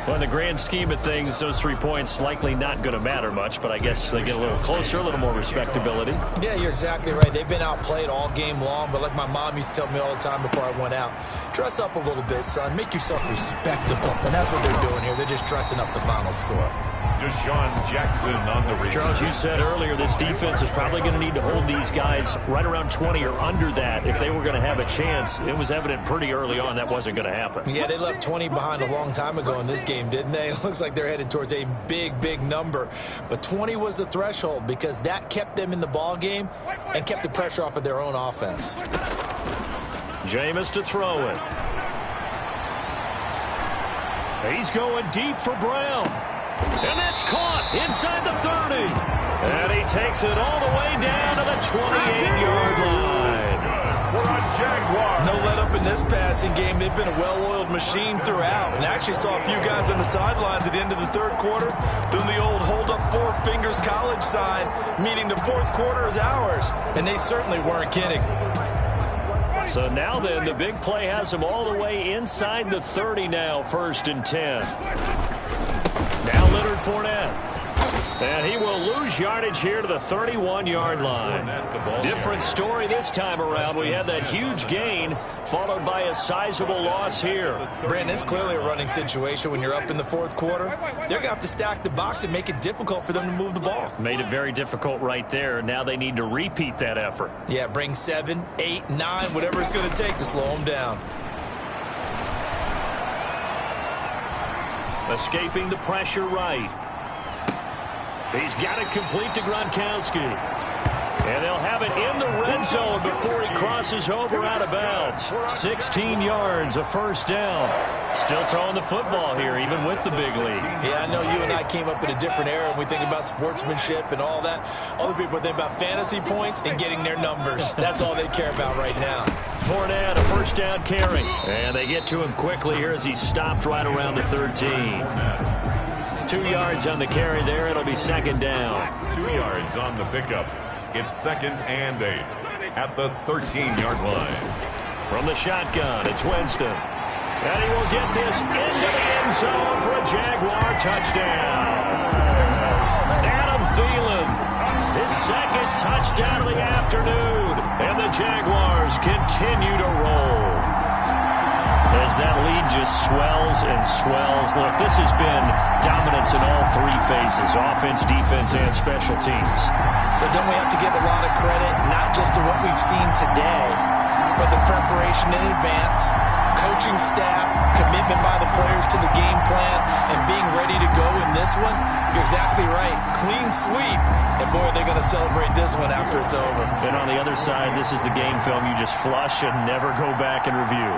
S7: Well, in the grand scheme of things, those 3 points likely not going to matter much, but I guess they get a little closer, a little more respectability.
S4: Yeah, you're exactly right. They've been outplayed all game long, but like my mom used to tell me all the time before I went out, dress up a little bit, son. Make yourself respectable. And that's what they're doing here. They're just dressing up the final score.
S2: Deshaun Jackson on the return.
S7: Charles, you said earlier this defense is probably going to need to hold these guys right around 20 or under that if they were going to have a chance. It was evident pretty early on that wasn't going to happen.
S4: Yeah, they left 20 behind a long time ago in this game, didn't they? It looks like they're headed towards a big, big number. But 20 was the threshold because that kept them in the ball game and kept the pressure off of their own offense.
S7: Jameis to throw it. He's going deep for Brown. And that's caught inside the 30. And he takes it all the way down to the 28-yard line.
S2: For a Jaguar.
S4: No let up in this passing game. They've been a well-oiled machine throughout. And actually saw a few guys on the sidelines at the end of the third quarter doing the old hold up 4 fingers college sign, meaning the fourth quarter is ours. And they certainly weren't kidding.
S7: So now then, the big play has them all the way inside the 30 now, 1st and 10. Now Leonard Fournette. And he will lose yardage here to the 31-yard line. Different story this time around. We had that huge gain followed by a sizable loss here.
S4: Brandon, it's clearly a running situation when you're up in the fourth quarter. They're going to have to stack the box and make it difficult for them to move the ball.
S7: Made it very difficult right there. Now they need to repeat that effort.
S4: Yeah, bring 7, 8, 9, whatever it's going to take to slow them down.
S7: Escaping the pressure right. He's got it complete to Gronkowski. And they'll have it in the red zone before he crosses over out of bounds. 16 yards, a 1st down. Still throwing the football here, even with the big lead.
S4: Yeah, I know you and I came up in a different era and we think about sportsmanship and all that. Other people think about fantasy points and getting their numbers. That's all they care about right now.
S7: Fournette, a 1st down carry. And they get to him quickly here as he stopped right around the 13. 2 yards on the carry there. It'll be 2nd down.
S2: 2 yards on the pickup. It's 2nd and 8 at the 13-yard line.
S7: From the shotgun, it's Winston. And he will get this into the end zone for a Jaguar touchdown. Adam Thielen, his 2nd touchdown of the afternoon. And the Jaguars continue to roll. As that lead just swells and swells. Look, this has been dominance in all 3 phases, offense, defense, and special teams.
S4: So don't we have to give a lot of credit, not just to what we've seen today, but the preparation in advance, coaching staff, commitment by the players to the game plan, and being ready to go in this one? You're exactly right. Clean sweep. And boy, they're going to celebrate this one after it's over.
S7: And on the other side, this is the game film you just flush and never go back and review.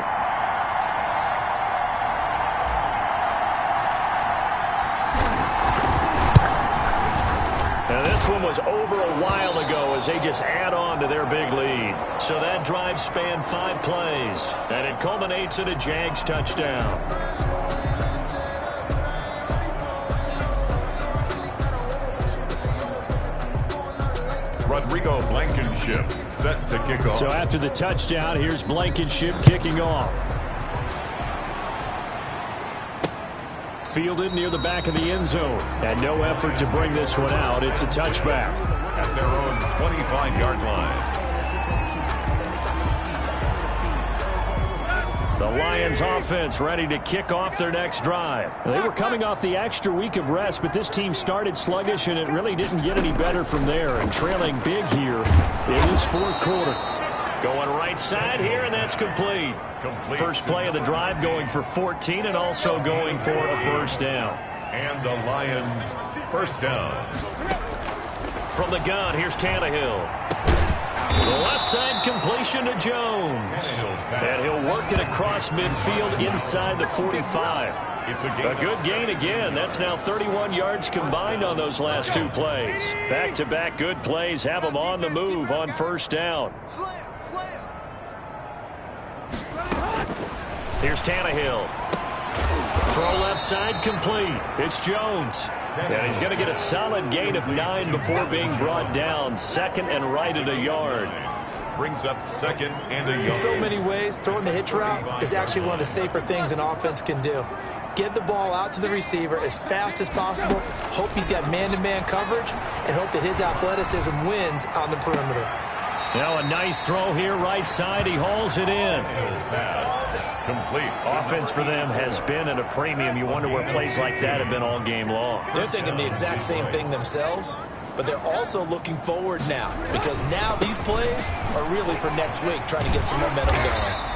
S7: This one was over a while ago as they just add on to their big lead. So that drive spanned 5 plays, and it culminates in a Jags touchdown.
S2: Rodrigo Blankenship set to kick off.
S7: So after the touchdown, here's Blankenship kicking off. Fielded near the back of the end zone. And no effort to bring this one out. It's a touchback.
S2: At their own 25-yard line.
S3: The Lions offense ready to kick off their next drive. They were coming off the extra week of rest, but this team started sluggish, and it really didn't get any better from there. And trailing big here in this fourth quarter. Going right side here, and that's complete. First play of the drive going for 14 and also going for a first down.
S2: And the Lions first down.
S3: From the gun, here's Tannehill. The left side completion to Jones. And he'll work it across midfield inside the 45. A good gain again. That's now 31 yards combined on those last two plays. Back-to-back good plays have them on the move on first down. Here's Tannehill. Throw left side complete. It's Jones. And he's going to get a solid gain of 9 before being brought down. Second and right at a yard.
S2: Brings up second and a yard.
S4: In so many ways, throwing the hitch route is actually one of the safer things an offense can do. Get the ball out to the receiver as fast as possible, hope he's got man-to-man coverage, and hope that his athleticism wins on the perimeter.
S3: Now a nice throw here right side. He hauls it in.
S2: Complete.
S3: Offense for them has been at a premium. You wonder where plays like that have been all game long.
S4: They're thinking the exact same thing themselves, but they're also looking forward now because now these plays are really for next week, trying to get some momentum going.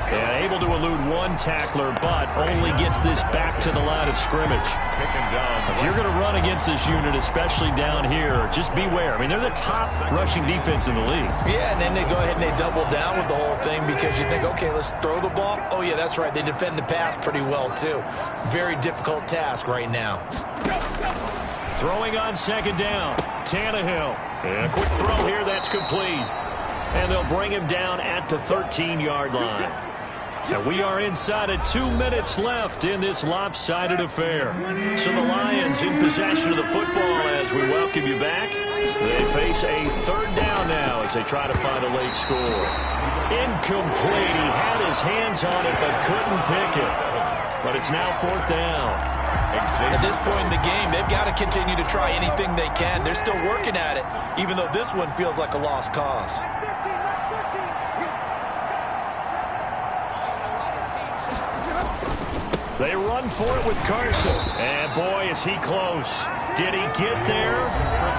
S3: And able to elude one tackler, but only gets this back to the line of scrimmage. If you're going to run against this unit, especially down here, just beware. I mean, they're the top rushing defense in the league.
S4: Yeah, and then they go ahead and they double down with the whole thing because you think, okay, let's throw the ball. Oh, yeah, that's right. They defend the pass pretty well, too. Very difficult task right now.
S3: Throwing on second down. Tannehill. And a quick throw here. That's complete. And they'll bring him down at the 13-yard line. And we are inside of 2 minutes left in this lopsided affair. So the Lions in possession of the football as we welcome you back. They face a third down now as they try to find a late score. Incomplete. He had his hands on it but couldn't pick it. But it's now fourth down.
S4: At this point in the game, they've got to continue to try anything they can. They're still working at it, even though this one feels like a lost cause.
S3: They run for it with Carson. And boy, is he close. Did he get there?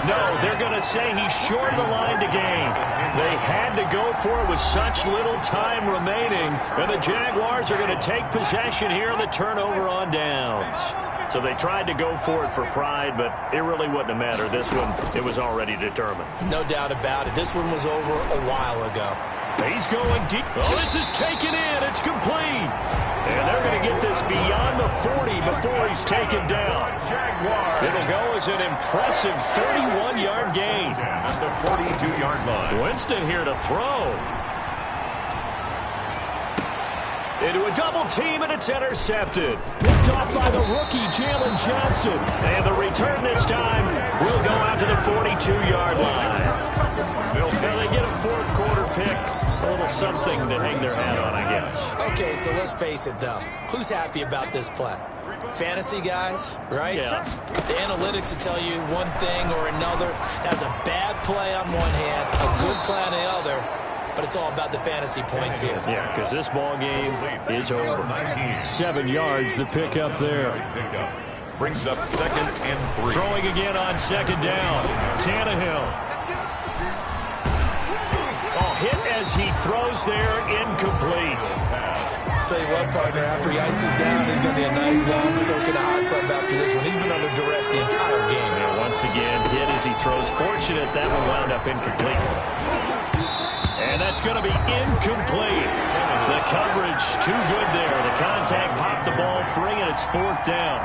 S3: No, they're going to say he's short of the line to gain. They had to go for it with such little time remaining. And the Jaguars are going to take possession here on the turnover on downs. So they tried to go for it for pride, but it really wouldn't have mattered. This one, it was already determined.
S4: No doubt about it. This one was over a while ago.
S3: He's going deep. Oh, this is taken in. It's complete. And they're going to get this beyond the 40 before he's taken down. It'll go as an impressive 31-yard gain.
S2: At the 42-yard line.
S3: Winston here to throw. Into a double team, and it's intercepted. Picked off by the rookie, Jalen Johnson. And the return this time will go out to the 42-yard line. Now they get a fourth quarter pick. A little something to hang their hat on, I guess.
S4: Okay, so let's face it, though. Who's happy about this play? Fantasy guys, right?
S3: Yeah.
S4: The analytics will tell you one thing or another. That's a bad play on one hand, a good play on the other. But it's all about the fantasy points here.
S3: Yeah, because this ball game is over. 7 yards, the pick up there.
S2: Brings up second and 3.
S3: Throwing again on second down. Tannehill. Oh, hit as he throws there, incomplete.
S4: Tell you what, partner, after he ices down, he's going to be a nice long soak in a hot tub after this one. He's been under duress the entire game.
S3: Yeah, once again, hit as he throws. Fortunate that one wound up incomplete. And that's going to be incomplete. The coverage too good there. The contact popped the ball free, and it's fourth down.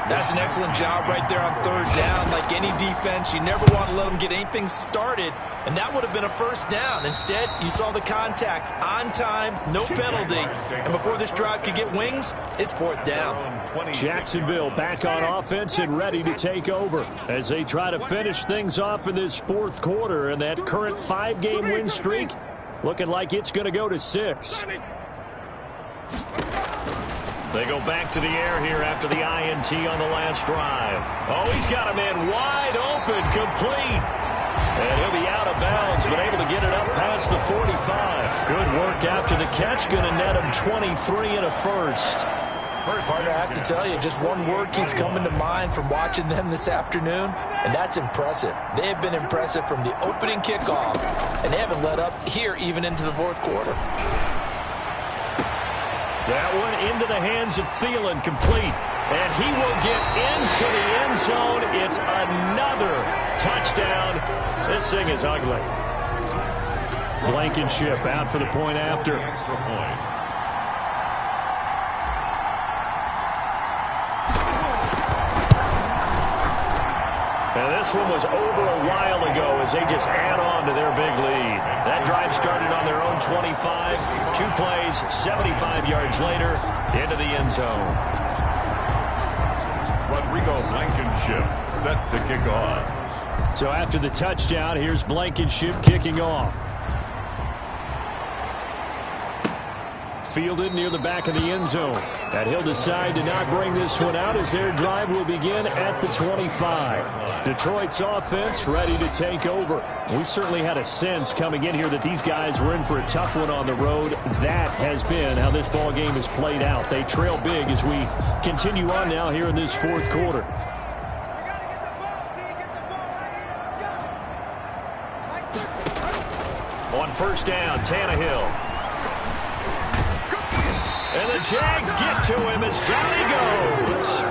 S4: That's an excellent job right there on third down. Like any defense, you never want to let them get anything started, and that would have been a first down. Instead, you saw the contact on time, no penalty, and before this drive could get wings, it's fourth down.
S3: Jacksonville back on offense and ready to take over as they try to finish things off in this fourth quarter, and that current 5-game win streak looking like it's going to go to 6. They go back to the air here after the INT on the last drive. Oh, he's got a man wide open, complete.
S7: And he'll be out of bounds, but able to get it up past the 45. Good work after the catch. Going to net him 23 and a first.
S4: Partner, I have to tell you, just one word keeps coming to mind from watching them this afternoon, and that's impressive. They have been impressive from the opening kickoff, and they haven't let up here even into the fourth quarter.
S7: That one into the hands of Thielen, complete. And he will get into the end zone. It's another touchdown. This thing is ugly. Blankenship out for the point after.
S2: Extra point.
S7: And this one was over a while ago as they just add on to their big lead. That drive started on their own 25. 2 plays, 75 yards later, into the end zone.
S2: Rodrigo Blankenship set to kick off.
S7: So after the touchdown, here's Blankenship kicking off. Fielded near the back of the end zone. And he'll decide to not bring this one out as their drive will begin at the 25. Detroit's offense ready to take over. We certainly had a sense coming in here that these guys were in for a tough one on the road. That has been how this ball game has played out. They trail big as we continue on now here in this fourth quarter. On first down, Tannehill. And the Jags get to him as down he goes.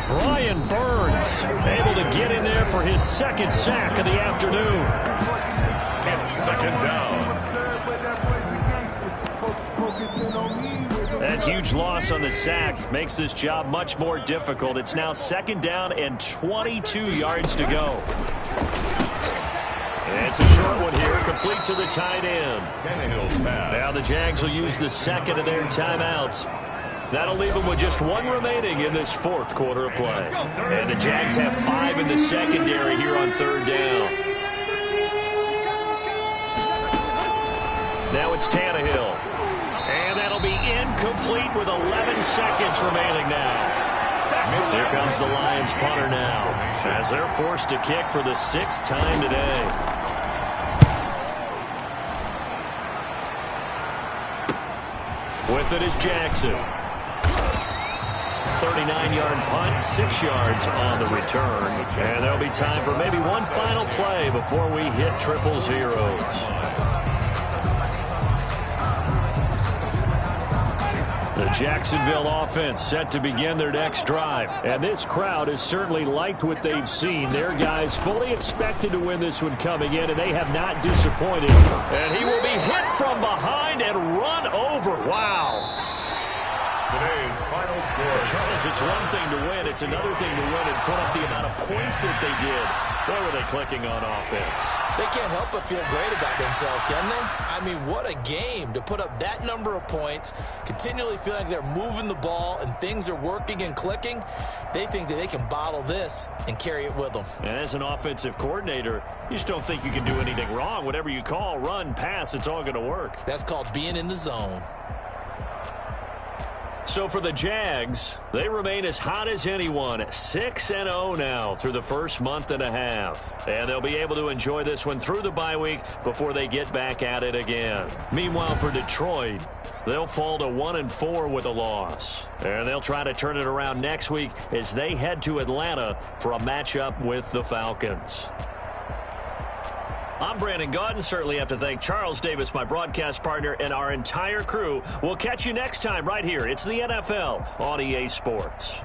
S7: Brian Burns able to get in there for his second sack of the afternoon.
S2: It's second down.
S7: That huge loss on the sack makes this job much more difficult. It's now second down and 22 yards to go. It's a short one here, complete to the tight end.
S2: Tannehill's pass.
S7: Now the Jags will use the second of their timeouts. That'll leave them with just one remaining in this fourth quarter of play. And the Jags have 5 in the secondary here on third down. Now it's Tannehill. And that'll be incomplete with 11 seconds remaining now. Here comes the Lions punter now as they're forced to kick for the 6th time today. With it is Jackson. 39-yard punt, 6 yards on the return. And there'll be time for maybe one final play before we hit triple zeros. The Jacksonville offense set to begin their next drive. And this crowd has certainly liked what they've seen. Their guys fully expected to win this one coming in, and they have not disappointed. And he will be hit from behind and run over. Wow.
S2: Today's final score.
S7: Charles, it's one thing to win. It's another thing to win and put up the amount of points that they did. Boy, were they clicking on offense.
S4: They can't help but feel great about themselves, can they? I mean, what a game to put up that number of points, continually feeling like they're moving the ball and things are working and clicking. They think that they can bottle this and carry it with them.
S7: And as an offensive coordinator, you just don't think you can do anything wrong. Whatever you call, run, pass, it's all going to work.
S4: That's called being in the zone.
S7: So for the Jags, they remain as hot as anyone, 6-0 now through the first month and a half. And they'll be able to enjoy this one through the bye week before they get back at it again. Meanwhile, for Detroit, they'll fall to 1-4 with a loss. And they'll try to turn it around next week as they head to Atlanta for a matchup with the Falcons. I'm Brandon Gaudin. Certainly have to thank Charles Davis, my broadcast partner, and our entire crew. We'll catch you next time right here. It's the NFL on EA Sports.